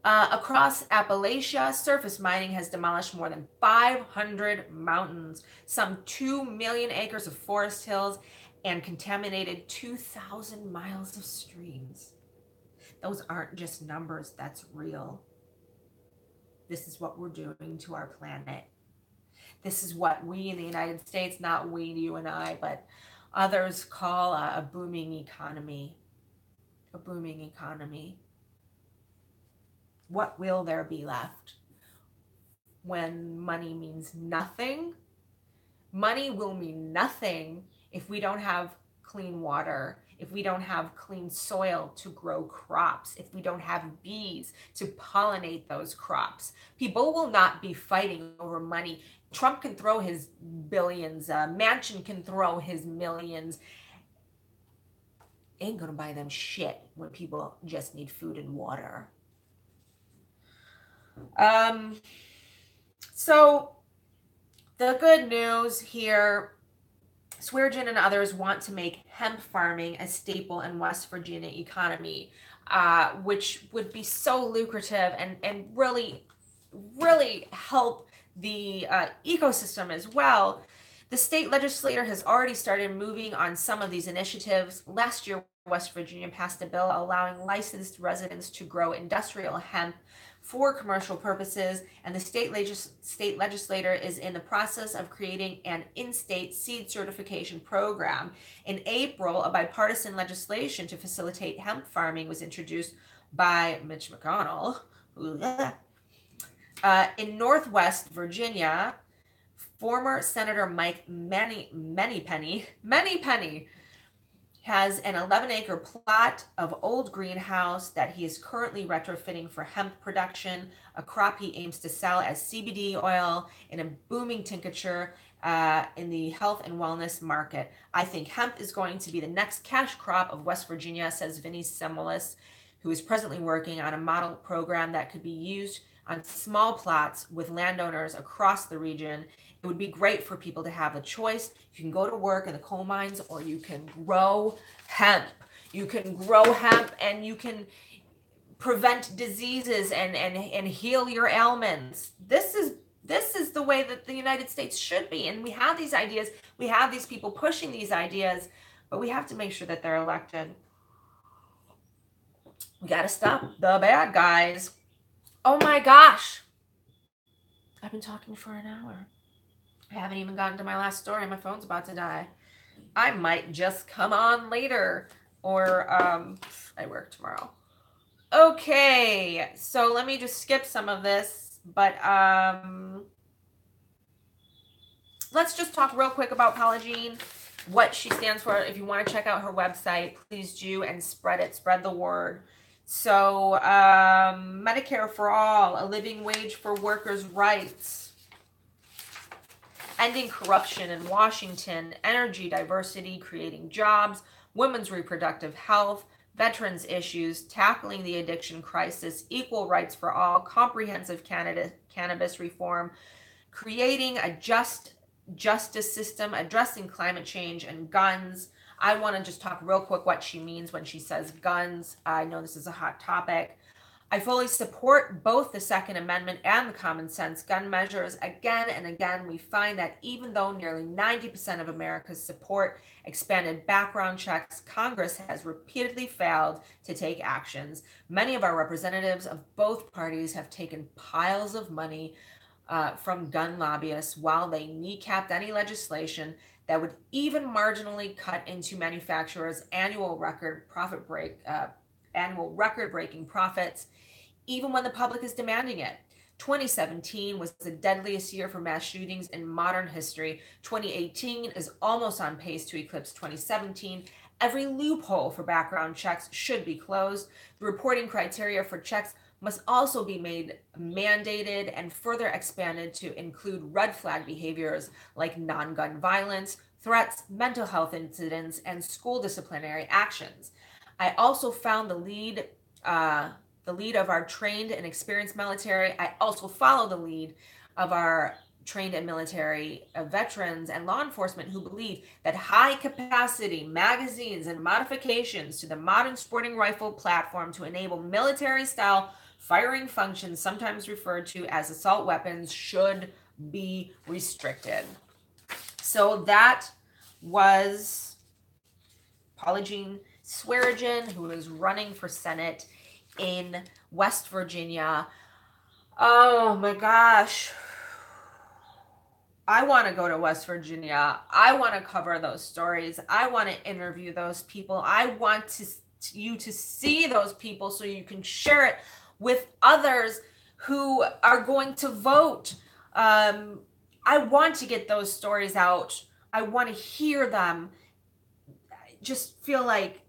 Across Appalachia, surface mining has demolished more than 500 mountains, some 2 million acres of forest hills, and contaminated 2,000 miles of streams. Those aren't just numbers, that's real. This is what we're doing to our planet. This is what we in the United States, not we, you and I, but others call a booming economy. A booming economy. What will there be left when money means nothing? Money will mean nothing if we don't have clean water, if we don't have clean soil to grow crops, if we don't have bees to pollinate those crops. People will not be fighting over money. Trump can throw his billions, Manchin can throw his millions. Ain't gonna buy them shit when people just need food and water. So the good news here, Swearengin and others want to make hemp farming a staple in West Virginia economy, which would be so lucrative and really, really help the ecosystem as well. The state legislature has already started moving on some of these initiatives. Last year, West Virginia passed a bill allowing licensed residents to grow industrial hemp for commercial purposes, and the state legislature is in the process of creating an in-state seed certification program. In April, a bipartisan legislation to facilitate hemp farming was introduced by Mitch McConnell. In Northwest Virginia, former Senator Mike Moneypenny has an 11-acre plot of old greenhouse that he is currently retrofitting for hemp production, a crop he aims to sell as CBD oil in a booming tincture in the health and wellness market. I think hemp is going to be the next cash crop of West Virginia, says Vinnie Semolis, who is presently working on a model program that could be used on small plots with landowners across the region. It would be great for people to have a choice. You can go to work in the coal mines or you can grow hemp. You can grow hemp and you can prevent diseases and heal your ailments. This is the way that the United States should be. And we have these ideas. We have these people pushing these ideas, but we have to make sure that they're elected. We got to stop the bad guys. Oh my gosh. I've been talking for an hour. I haven't even gotten to my last story. My phone's about to die. I might just come on later or I work tomorrow. Okay, so let me just skip some of this, but let's just talk real quick about Paula Jean, what she stands for. If you want to check out her website, please do and spread it, spread the word. So Medicare for all, a living wage for workers' rights, ending corruption in Washington, energy diversity, creating jobs, women's reproductive health, veterans issues, tackling the addiction crisis, equal rights for all, comprehensive cannabis reform, creating a justice system, addressing climate change, and guns. I want to just talk real quick what she means when she says guns. I know this is a hot topic. I fully support both the Second Amendment and the common sense gun measures. Again and again, we find that even though nearly 90% of Americans support expanded background checks, Congress has repeatedly failed to take actions. Many of our representatives of both parties have taken piles of money from gun lobbyists while they kneecapped any legislation that would even marginally cut into manufacturers' annual record-breaking profits, even when the public is demanding it. 2017 was the deadliest year for mass shootings in modern history. 2018 is almost on pace to eclipse 2017. Every loophole for background checks should be closed. The reporting criteria for checks must also be made mandated and further expanded to include red flag behaviors like non-gun violence, threats, mental health incidents, and school disciplinary actions. I also found the lead of our trained and experienced military. I also follow the lead of our trained and military veterans and law enforcement who believe that high capacity magazines and modifications to the modern sporting rifle platform to enable military style firing functions, sometimes referred to as assault weapons, should be restricted. So that was Paula Jean Swearigan, who is running for Senate in West Virginia. Oh my gosh. I want to go to West Virginia. I want to cover those stories. I want to interview those people. I want you to see those people so you can share it with others who are going to vote. I want to get those stories out. I want to hear them. I just feel like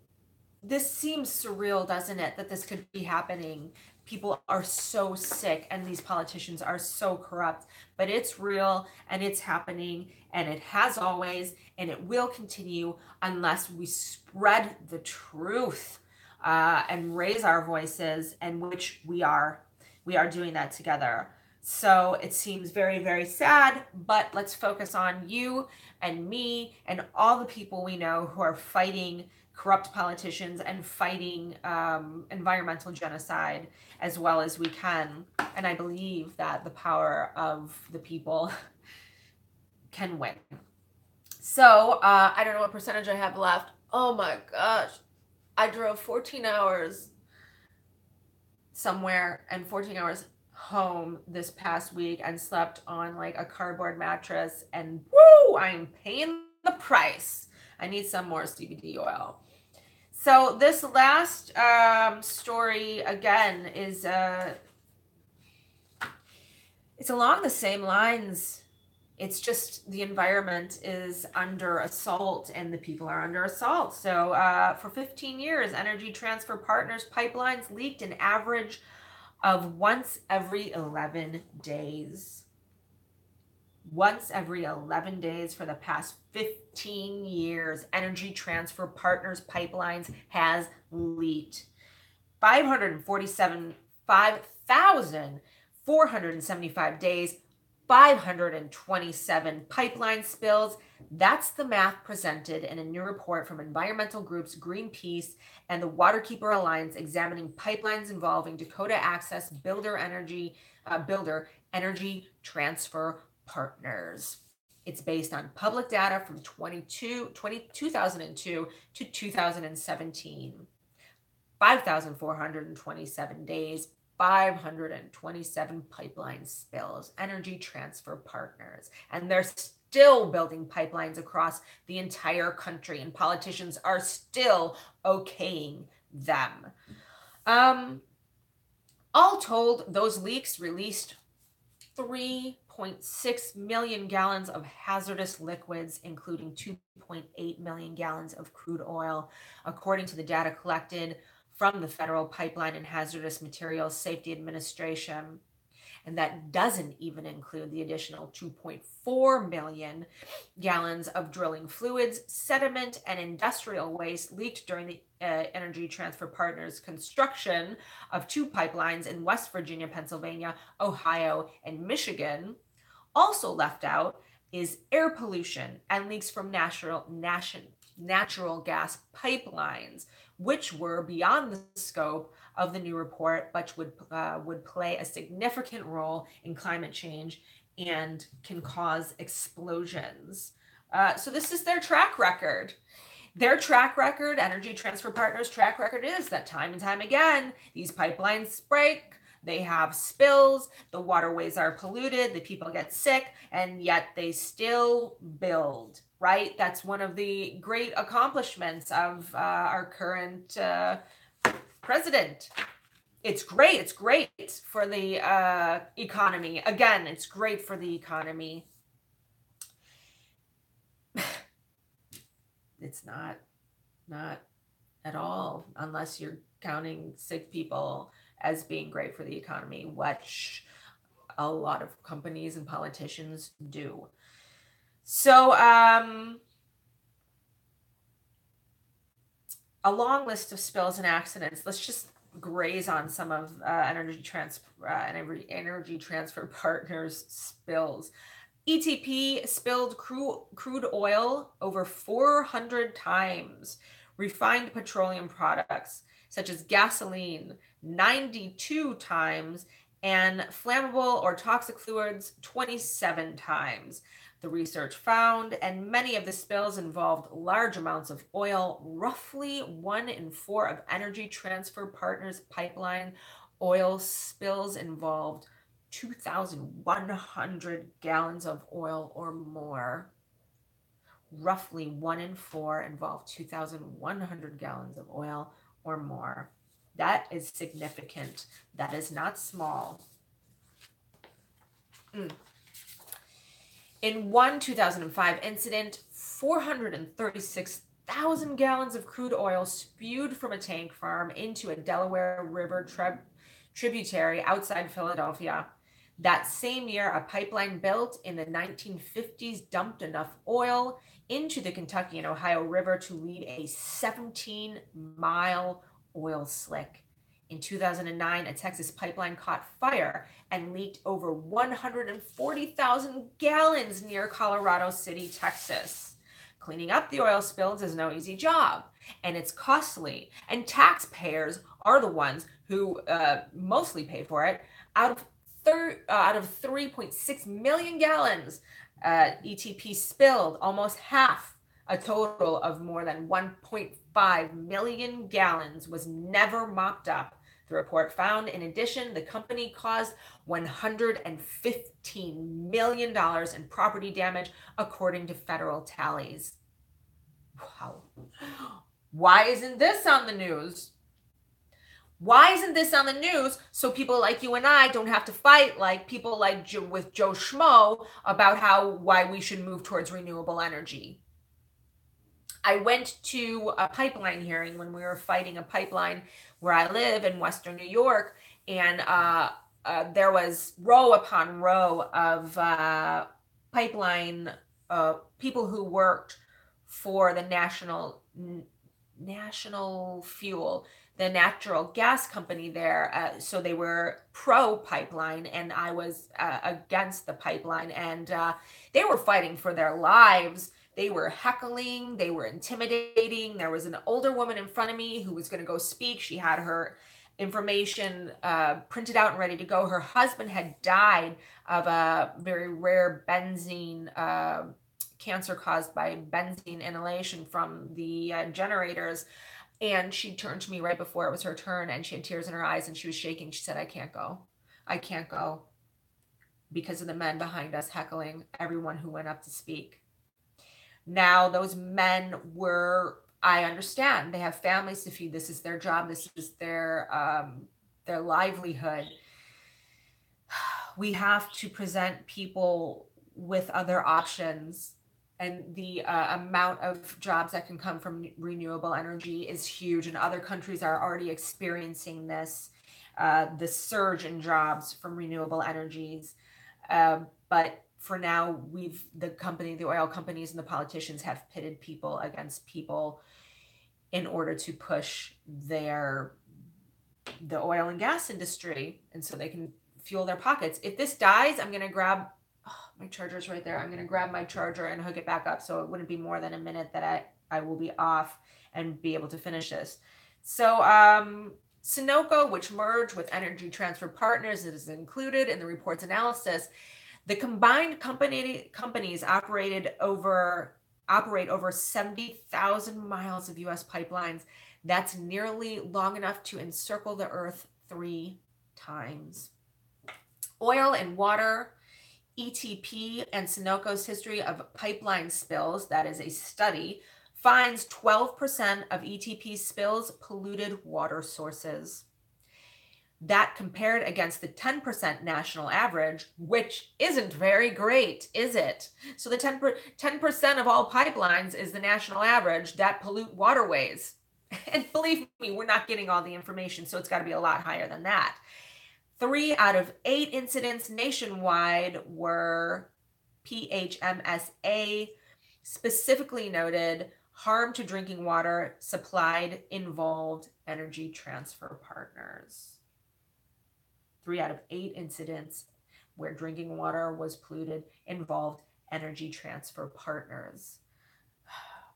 this seems surreal, doesn't it, that this could be happening? People are so sick and these politicians are so corrupt, but it's real and it's happening, and it has always, and it will continue unless we spread the truth and raise our voices, and which we are doing that together. So it seems very, very sad, but let's focus on you and me and all the people we know who are fighting corrupt politicians and fighting environmental genocide as well as we can. And I believe that the power of the people can win. So I don't know what percentage I have left. Oh my gosh. I drove 14 hours somewhere and 14 hours home this past week and slept on like a cardboard mattress, and woo, I'm paying the price. I need some more CBD oil. So this last story again is it's along the same lines. It's just the environment is under assault and the people are under assault. So for 15 years, Energy Transfer Partners pipelines leaked an average of once every 11 days. Once every 11 days for the past 15 years, Energy Transfer Partners pipelines has leaked. 5,475 days, 527 pipeline spills. That's the math presented in a new report from environmental groups Greenpeace and the Waterkeeper Alliance examining pipelines involving Dakota Access Builder Energy Transfer Partners. It's based on public data from 2002 to 2017. 5,427 days, 527 pipeline spills, Energy Transfer Partners. And they're still building pipelines across the entire country, and politicians are still okaying them. All told, those leaks released 3.6 million gallons of hazardous liquids, including 2.8 million gallons of crude oil, according to the data collected from the Federal Pipeline and Hazardous Materials Safety Administration. And that doesn't even include the additional 2.4 million gallons of drilling fluids, sediment, and industrial waste leaked during the Energy Transfer Partners construction of two pipelines in West Virginia, Pennsylvania, Ohio, and Michigan. Also left out is air pollution and leaks from natural gas pipelines, which were beyond the scope of the new report, but would play a significant role in climate change and can cause explosions. So this is their track record. Their track record, Energy Transfer Partners' track record, is that time and time again, these pipelines break, they have spills, the waterways are polluted, the people get sick, and yet they still build, right? That's one of the great accomplishments of our current president. It's great. It's great for the economy. Again, it's great for the economy. It's not at all, unless you're counting sick people as being great for the economy, which a lot of companies and politicians do. So a long list of spills and accidents. Let's just graze on some of Energy Transfer Partners spills. ETP spilled crude oil over 400 times. Refined petroleum products, such as gasoline, 92 times, and flammable or toxic fluids, 27 times. The research found, and many of the spills involved large amounts of oil. Roughly 1 in 4 of Energy Transfer Partners pipeline oil spills involved 2,100 gallons of oil or more. Roughly 1 in 4 involved 2,100 gallons of oil or more. That is significant. That is not small. In one 2005 incident, 436,000 gallons of crude oil spewed from a tank farm into a Delaware River tributary outside Philadelphia. That same year, a pipeline built in the 1950s dumped enough oil into the Kentucky and Ohio River to leave a 17-mile oil slick. In 2009, a Texas pipeline caught fire and leaked over 140,000 gallons near Colorado City, Texas. Cleaning up the oil spills is no easy job, and it's costly, and taxpayers are the ones who mostly pay for it. Out of 3.6 million gallons ETP spilled, almost half, a total of more than 1.5 million gallons, was never mopped up. The report found, in addition, the company caused $115 million in property damage, according to federal tallies. Wow. Why isn't this on the news? Why isn't this on the news so people like you and I don't have to fight like people like with Joe Schmo about why we should move towards renewable energy? I went to a pipeline hearing when we were fighting a pipeline where I live in Western New York, and there was row upon row of pipeline people who worked for the national fuel, the natural gas company there. So they were pro pipeline, and I was against the pipeline, and they were fighting for their lives. They were heckling, they were intimidating. There was an older woman in front of me who was going to go speak. She had her information printed out and ready to go. Her husband had died of a very rare benzene cancer caused by benzene inhalation from the generators. And she turned to me right before it was her turn, and she had tears in her eyes and she was shaking. She said, I can't go. I can't go because of the men behind us heckling everyone who went up to speak. Now, those men I understand, they have families to feed. This is their job. This is their livelihood. We have to present people with other options. And the amount of jobs that can come from renewable energy is huge. And other countries are already experiencing this, the surge in jobs from renewable energies. But for now, the oil companies and the politicians have pitted people against people in order to push the oil and gas industry, and so they can fuel their pockets. If this dies, I'm going to grab my charger's right there. I'm going to grab my charger and hook it back up, so it wouldn't be more than a minute that I will be off and be able to finish this. So Sunoco, which merged with Energy Transfer Partners, is included in the report's analysis. The combined companies operate over 70,000 miles of U.S. pipelines. That's nearly long enough to encircle the Earth 3 times. Oil and water, ETP and Sunoco's history of pipeline spills, that is a study, finds 12% of ETP spills polluted water sources. That compared against the 10% national average, which isn't very great, is it? So the 10% of all pipelines is the national average that pollute waterways. And believe me, we're not getting all the information, so it's got to be a lot higher than that. 3 out of 8 incidents nationwide were PHMSA, specifically noted harm to drinking water supplied involved Energy Transfer Partners. 3 out of 8 incidents where drinking water was polluted involved Energy Transfer Partners.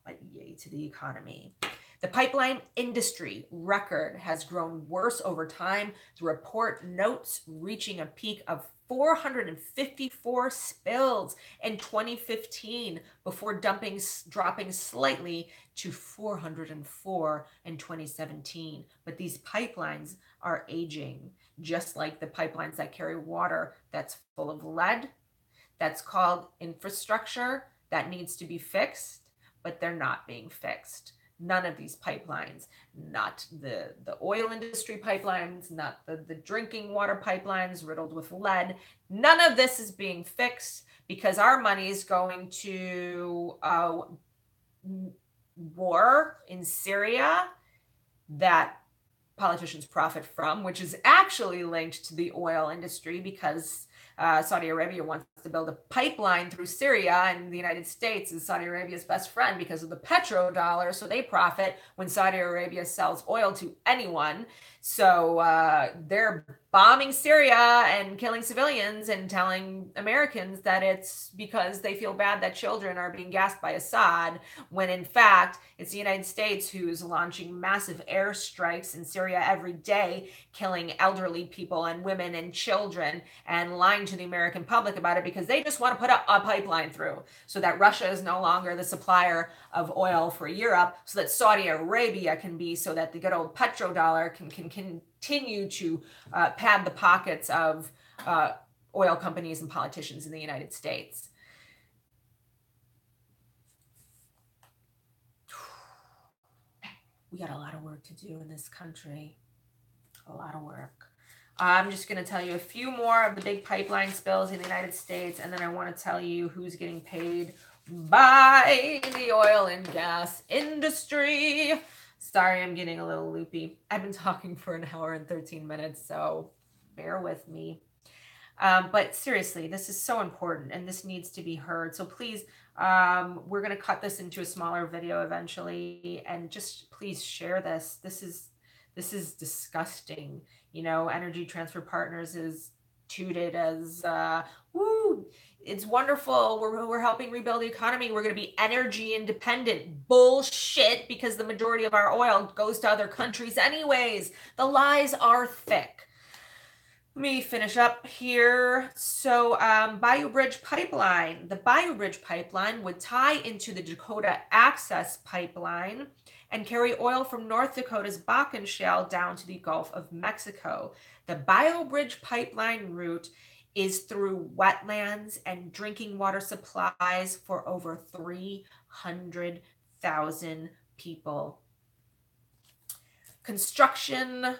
But yay to the economy. The pipeline industry record has grown worse over time. The report notes reaching a peak of 454 spills in 2015 before dropping slightly to 404 in 2017. But these pipelines are aging, just like the pipelines that carry water that's full of lead. That's called infrastructure that needs to be fixed, but they're not being fixed. None of these pipelines, not the oil industry pipelines, not the drinking water pipelines riddled with lead, none of this is being fixed because our money is going to war in Syria that politicians profit from, which is actually linked to the oil industry because Saudi Arabia wants to build a pipeline through Syria, and the United States is Saudi Arabia's best friend because of the petrodollar, so they profit when Saudi Arabia sells oil to anyone. So they're bombing Syria and killing civilians and telling Americans that it's because they feel bad that children are being gassed by Assad, when in fact it's the United States who's launching massive airstrikes in Syria every day, killing elderly people and women and children, and lying to the American public about it because they just want to put a pipeline through so that Russia is no longer the supplier of oil for Europe, so that Saudi Arabia can be, so that the good old petrodollar can continue to pad the pockets of oil companies and politicians in the United States. We got a lot of work to do in this country. A lot of work. I'm just going to tell you a few more of the big pipeline spills in the United States, and then I want to tell you who's getting paid by the oil and gas industry. Sorry, I'm getting a little loopy. I've been talking for an hour and 13 minutes, so bear with me. But seriously, this is so important, and this needs to be heard. So please, we're going to cut this into a smaller video eventually, and just please share this. This is disgusting. You know, Energy Transfer Partners is touted as, woo, it's wonderful. We're helping rebuild the economy. We're going to be energy independent. Bullshit, because the majority of our oil goes to other countries anyways. The lies are thick. Let me finish up here. So Bayou Bridge Pipeline. The Bayou Bridge Pipeline would tie into the Dakota Access Pipeline and carry oil from North Dakota's Bakken Shale down to the Gulf of Mexico. The Bayou Bridge Pipeline route is through wetlands and drinking water supplies for over 300,000 people. Construction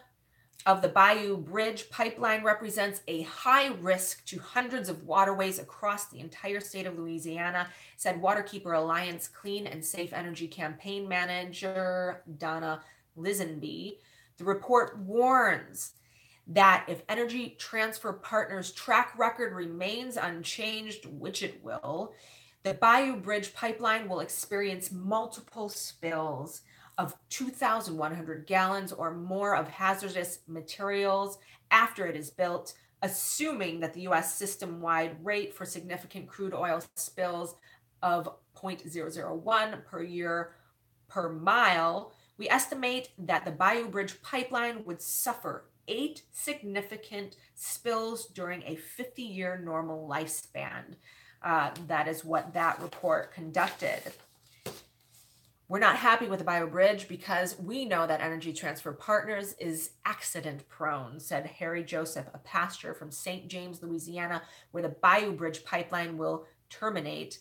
of the Bayou Bridge Pipeline represents a high risk to hundreds of waterways across the entire state of Louisiana, said Waterkeeper Alliance Clean and Safe Energy Campaign Manager Donna Lisenby. The report warns that if Energy Transfer Partners' track record remains unchanged, which it will, the Bayou Bridge Pipeline will experience multiple spills of 2,100 gallons or more of hazardous materials after it is built, assuming that the U.S. system-wide rate for significant crude oil spills of 0.001 per year per mile, We estimate that the Bayou Bridge pipeline would suffer 8 significant spills during a 50-year normal lifespan. That is what that report conducted. We're not happy with the Bayou Bridge because we know that Energy Transfer Partners is accident prone, said Harry Joseph, a pastor from St. James, Louisiana, where the Bayou Bridge pipeline will terminate.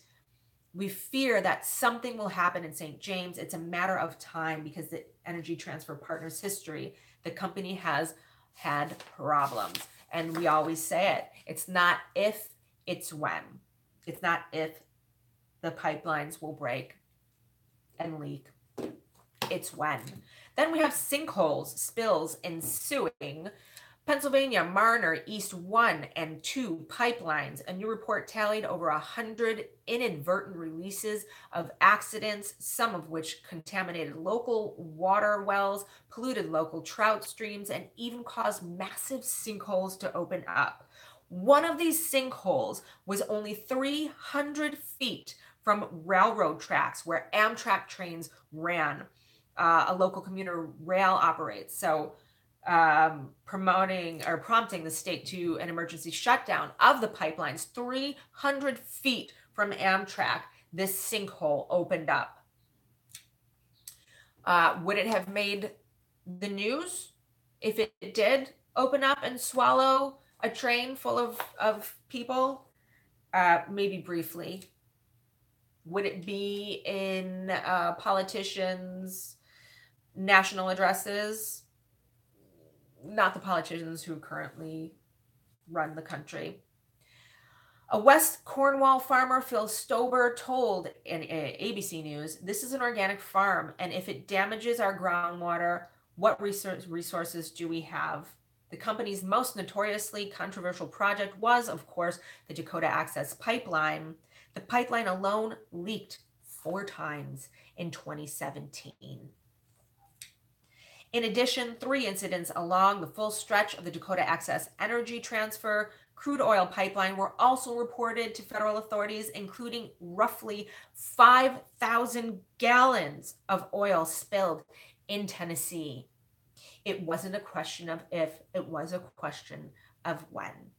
We fear that something will happen in St. James. It's a matter of time because the Energy Transfer Partners history, the company has had problems. And we always say it. It's not if, it's when. It's not if the pipelines will break and leak. It's when. Then we have sinkholes, spills ensuing. Pennsylvania Mariner East 1 and 2 pipelines. A new report tallied over 100 inadvertent releases of accidents, some of which contaminated local water wells, polluted local trout streams, and even caused massive sinkholes to open up. One of these sinkholes was only 300 feet from railroad tracks where Amtrak trains ran. A local commuter rail operates. So prompting the state to an emergency shutdown of the pipelines. 300 feet from Amtrak, this sinkhole opened up. Would it have made the news if it did open up and swallow a train full of people? Maybe briefly. Would it be in politicians' national addresses? Not the politicians who currently run the country. A West Cornwall farmer, Phil Stober, told in ABC News, "This is an organic farm, and if it damages our groundwater, what resources do we have?" The company's most notoriously controversial project was, of course, the Dakota Access Pipeline. The pipeline alone leaked 4 times in 2017. In addition, 3 incidents along the full stretch of the Dakota Access Energy Transfer crude oil pipeline were also reported to federal authorities, including roughly 5,000 gallons of oil spilled in Tennessee. It wasn't a question of if, it was a question of when.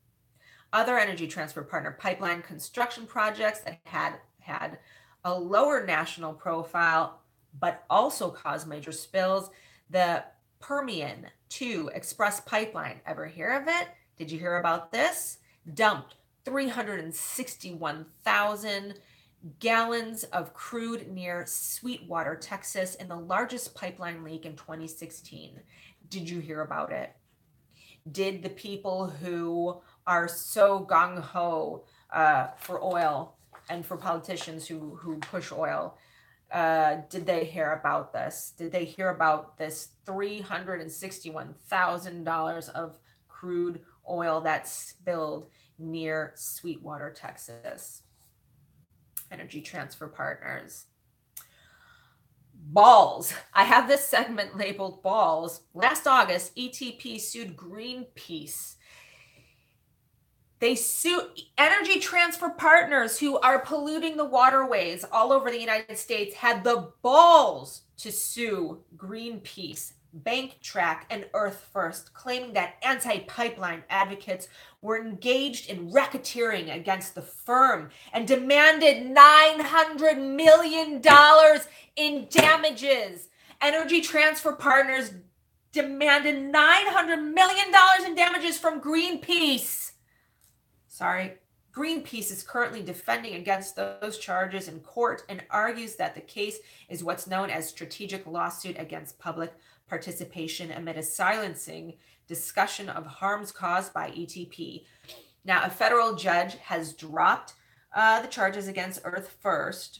Other Energy Transfer Partner pipeline construction projects that had a lower national profile but also caused major spills. The Permian 2 Express Pipeline, ever hear of it? Did you hear about this? Dumped 361,000 gallons of crude near Sweetwater, Texas, in the largest pipeline leak in 2016. Did you hear about it? Did the people who are so gung-ho for oil and for politicians who push oil, did they hear about this? Did they hear about this $361,000 of crude oil that spilled near Sweetwater, Texas? Energy Transfer Partners. Balls. I have this segment labeled Balls. Last August, ETP sued Greenpeace. They sued Energy Transfer Partners, who are polluting the waterways all over the United States, had the balls to sue Greenpeace, BankTrack, and Earth First, claiming that anti-pipeline advocates were engaged in racketeering against the firm and demanded $900 million in damages. Energy Transfer Partners demanded $900 million in damages from Greenpeace. Greenpeace is currently defending against those charges in court and argues that the case is what's known as strategic lawsuit against public participation amid a silencing discussion of harms caused by ETP. Now, a federal judge has dropped the charges against Earth First,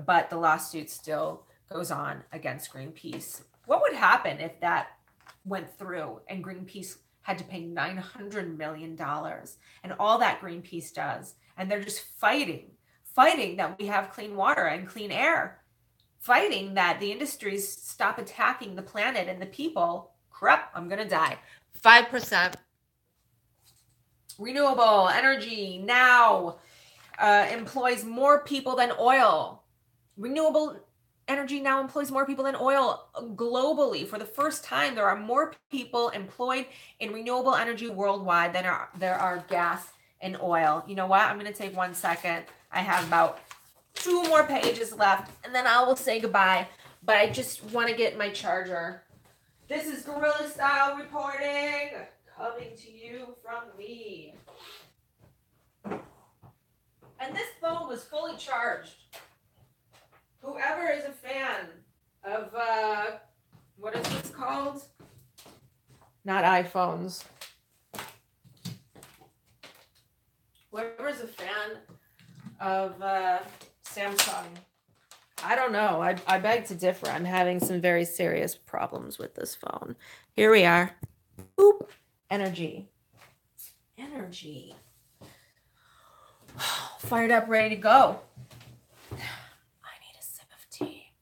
but the lawsuit still goes on against Greenpeace. What would happen if that went through and Greenpeace had to pay $900 million, and all that Greenpeace does, and they're just fighting that we have clean water and clean air, fighting that the industries stop attacking the planet and the people. Crap, I'm gonna die. 5%. Renewable energy now employs more people than oil. Renewable energy now employs more people than oil globally. For the first time, there are more people employed in renewable energy worldwide than there are gas and oil. You know what? I'm going to take 1 second. I have about 2 more pages left, and then I will say goodbye. But I just want to get my charger. This is guerrilla style reporting coming to you from me. And this phone was fully charged. Whoever is a fan of, what is this called? Not iPhones. Whoever is a fan of Samsung, I don't know. I beg to differ. I'm having some very serious problems with this phone. Here we are. Boop. Energy. Fired up, ready to go. I need a sip of tea.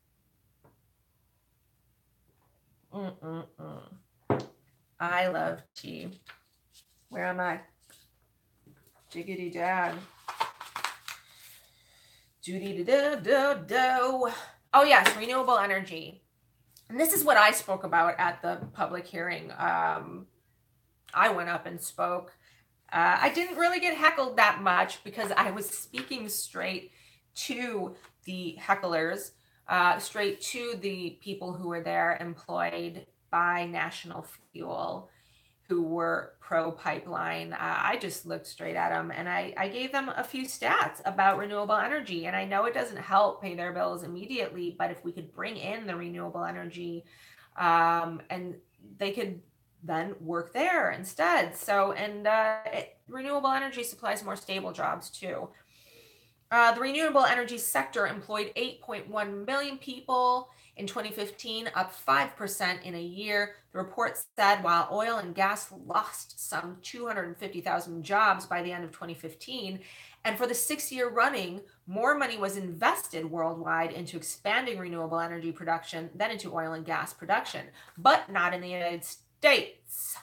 I love tea. Where am I? Jiggity dad. Do-dee-da-do-do-do. Oh yes, renewable energy. And this is what I spoke about at the public hearing. I went up and spoke. I didn't really get heckled that much because I was speaking straight to the hecklers, straight to the people who were there employed by National Fuel, who were pro-pipeline. I just looked straight at them and I gave them a few stats about renewable energy. And I know it doesn't help pay their bills immediately, but if we could bring in the renewable energy and they could then work there instead. So, and renewable energy supplies more stable jobs too. The renewable energy sector employed 8.1 million people in 2015, up 5% in a year. The report said while oil and gas lost some 250,000 jobs by the end of 2015, and for the 6th year running, more money was invested worldwide into expanding renewable energy production than into oil and gas production, but not in the United States.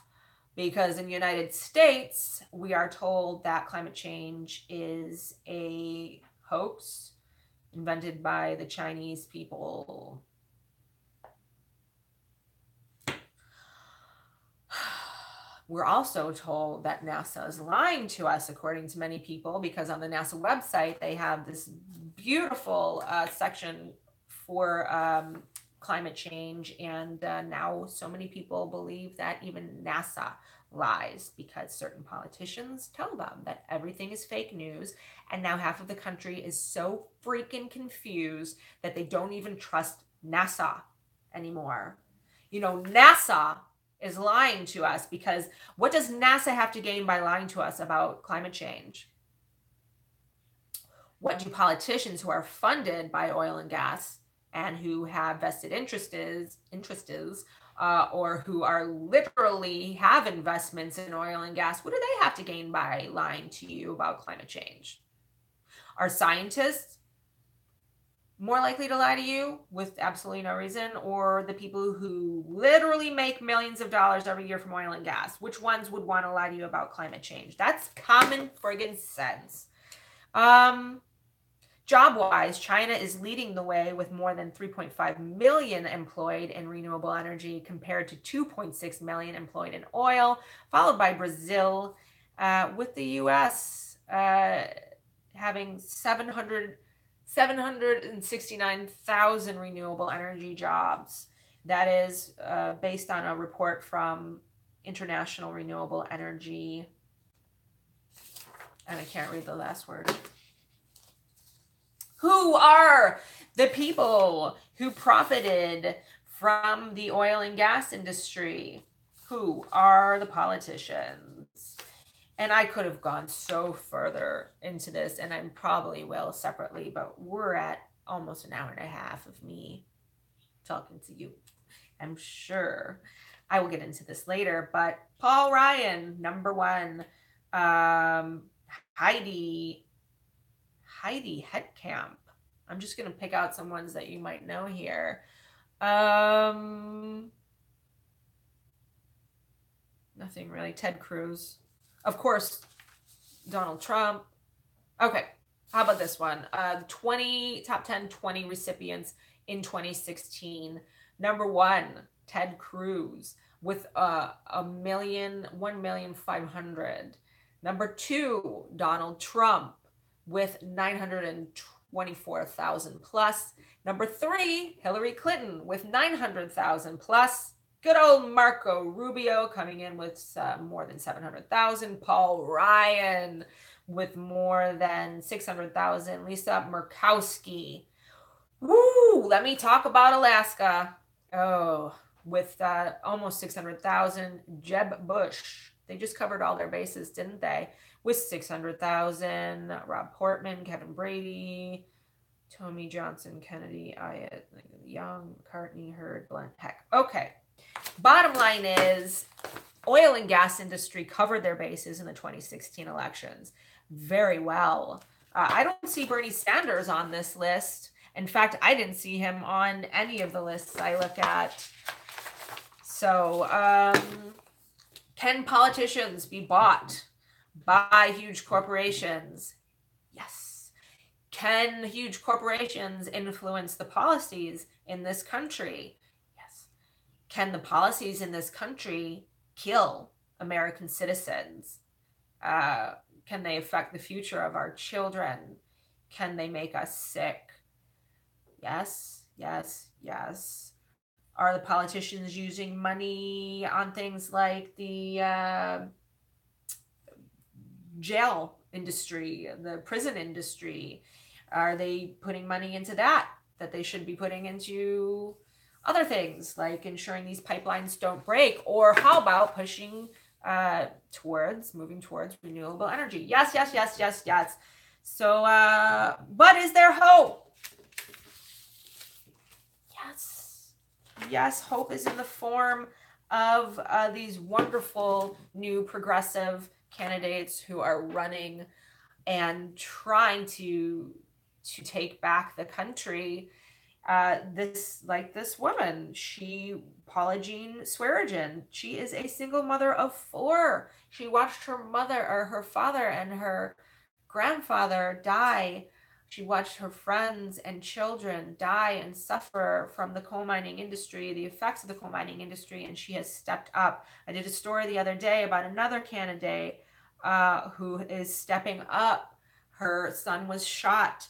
Because in the United States, we are told that climate change is a hoax invented by the Chinese people. We're also told that NASA is lying to us, according to many people, because on the NASA website, they have this beautiful section for climate change. And now so many people believe that even NASA lies because certain politicians tell them that everything is fake news. And now half of the country is so freaking confused that they don't even trust NASA anymore. You know, NASA is lying to us because what does NASA have to gain by lying to us about climate change? What do politicians who are funded by oil and gas and who have vested interests, or who are literally have investments in oil and gas, what do they have to gain by lying to you about climate change? Are scientists more likely to lie to you with absolutely no reason, or the people who literally make millions of dollars every year from oil and gas? Which ones would want to lie to you about climate change? That's common friggin' sense. Job-wise, China is leading the way with more than 3.5 million employed in renewable energy compared to 2.6 million employed in oil, followed by Brazil, with the U.S. Having 769,000 renewable energy jobs. That is based on a report from International Renewable Energy, and I can't read the last word. Who are the people who profited from the oil and gas industry? Who are the politicians? And I could have gone so further into this, and I probably will separately, but we're at almost an hour and a half of me talking to you. I'm sure I will get into this later, but Paul Ryan, number one. Heidi Heitkamp. I'm just going to pick out some ones that you might know here. Nothing really. Ted Cruz. Of course, Donald Trump. Okay, how about this one? 20 top 10, 20 recipients in 2016. Number one, Ted Cruz with 1,500,000. Number two, Donald Trump with 924,000 plus. Number three, Hillary Clinton with 900,000 plus. Good old Marco Rubio coming in with more than 700,000. Paul Ryan with more than 600,000. Lisa Murkowski. Woo! Let me talk about Alaska. Oh, with almost 600,000. Jeb Bush. They just covered all their bases, didn't they? With 600,000. Rob Portman, Kevin Brady, Tommy Johnson, Kennedy, Ayotte, Young, McCartney, Hurd, Blunt. Heck. Okay. Bottom line is, oil and gas industry covered their bases in the 2016 elections very well. I don't see Bernie Sanders on this list. In fact, I didn't see him on any of the lists I look at. So, can politicians be bought by huge corporations? Yes. Can huge corporations influence the policies in this country? Yes. Can the policies in this country kill American citizens? Can they affect the future of our children? Can they make us sick? Yes, yes, yes. Are the politicians using money on things like the jail industry, the prison industry? Are they putting money into that they should be putting into other things, like ensuring these pipelines don't break? Or how about pushing moving towards renewable energy? Yes, yes, yes, yes, yes. So, but is there hope? Yes, hope is in the form of these wonderful new progressive candidates who are running and trying to take back the country. This woman, Paula Jean Swearigan, she is a single mother of 4. She watched her father and her grandfather die. She watched her friends and children die and suffer from the coal mining industry, the effects of the coal mining industry, and she has stepped up. I did a story the other day about another candidate who is stepping up. Her son was shot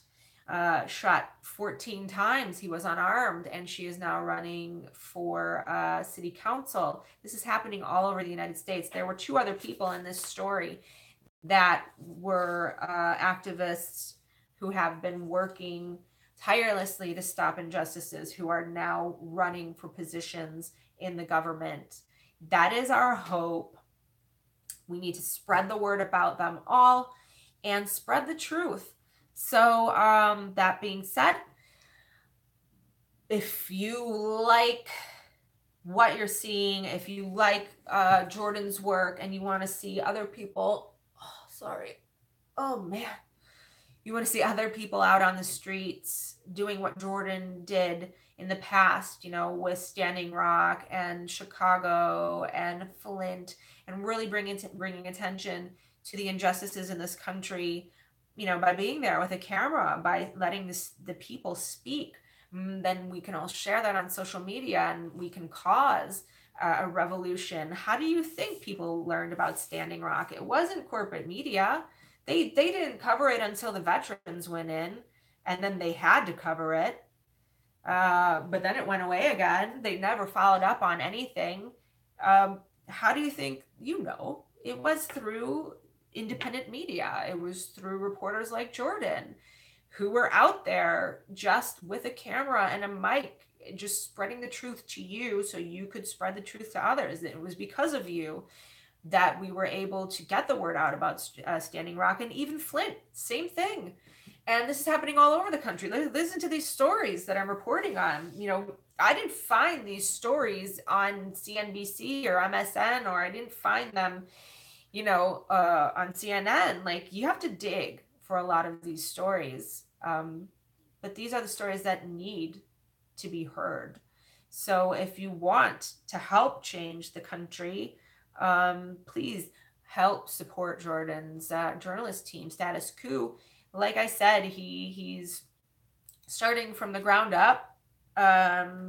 14 times. He was unarmed, and she is now running for city council. This is happening all over the United States. There were 2 other people in this story that were activists who have been working tirelessly to stop injustices, who are now running for positions in the government. That is our hope. We need to spread the word about them all and spread the truth. So that being said, if you like what you're seeing, if you like Jordan's work and you want to see other people, you want to see other people out on the streets doing what Jordan did in the past, with Standing Rock and Chicago and Flint, and really bringing attention to the injustices in this country, by being there with a camera, by letting the people speak. Then we can all share that on social media, and we can cause a revolution. How do you think people learned about Standing Rock? It wasn't corporate media. They didn't cover it until the veterans went in, and then they had to cover it. But then it went away again. They never followed up on anything. How do you think it was through independent media? It was through reporters like Jordan, who were out there just with a camera and a mic, just spreading the truth to you so you could spread the truth to others. It was because of you that we were able to get the word out about Standing Rock, and even Flint, same thing. And this is happening all over the country. Listen to these stories that I'm reporting on. I didn't find these stories on CNBC or MSN, or I didn't find them, on CNN. You have to dig for a lot of these stories. But these are the stories that need to be heard. So if you want to help change the country, please help support Jordan's journalist team, Status Quo. Like I said, he's starting from the ground up.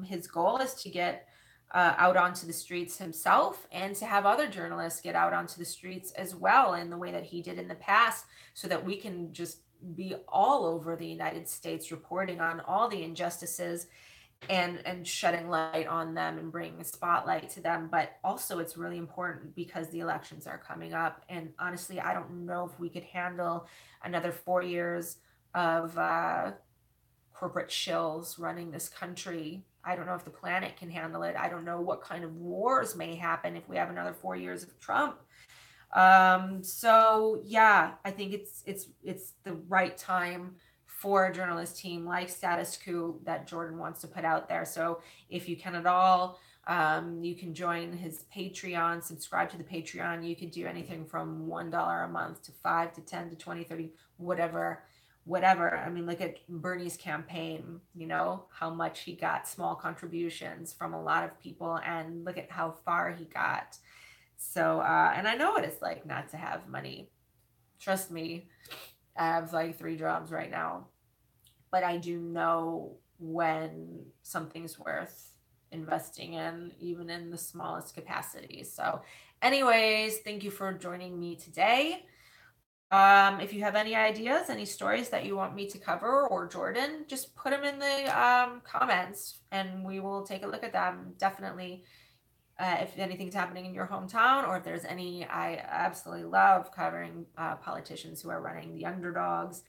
his goal is to get out onto the streets himself, and to have other journalists get out onto the streets as well in the way that he did in the past, so that we can just be all over the United States reporting on all the injustices and shedding light on them and bringing a spotlight to them. But also, it's really important because the elections are coming up, and honestly, I don't know if we could handle another 4 years of corporate shills running this country. I don't know if the planet can handle it. I don't know what kind of wars may happen if we have another 4 years of Trump. So yeah, I think it's the right time for a journalist team like Status Quo that Jordan wants to put out there. So if you can at all, you can join his Patreon, subscribe to the Patreon. You could do anything from $1 a month to 5 to 10 to 20, 30, whatever. I mean, look at Bernie's campaign, how much he got, small contributions from a lot of people, and look at how far he got. So, and I know what it's like not to have money. Trust me, I have like 3 jobs right now, but I do know when something's worth investing in, even in the smallest capacity. So, anyways, thank you for joining me today. If you have any ideas, any stories that you want me to cover, or Jordan, just put them in the comments and we will take a look at them. Definitely. If anything's happening in your hometown, or if there's any, I absolutely love covering politicians who are running the underdogs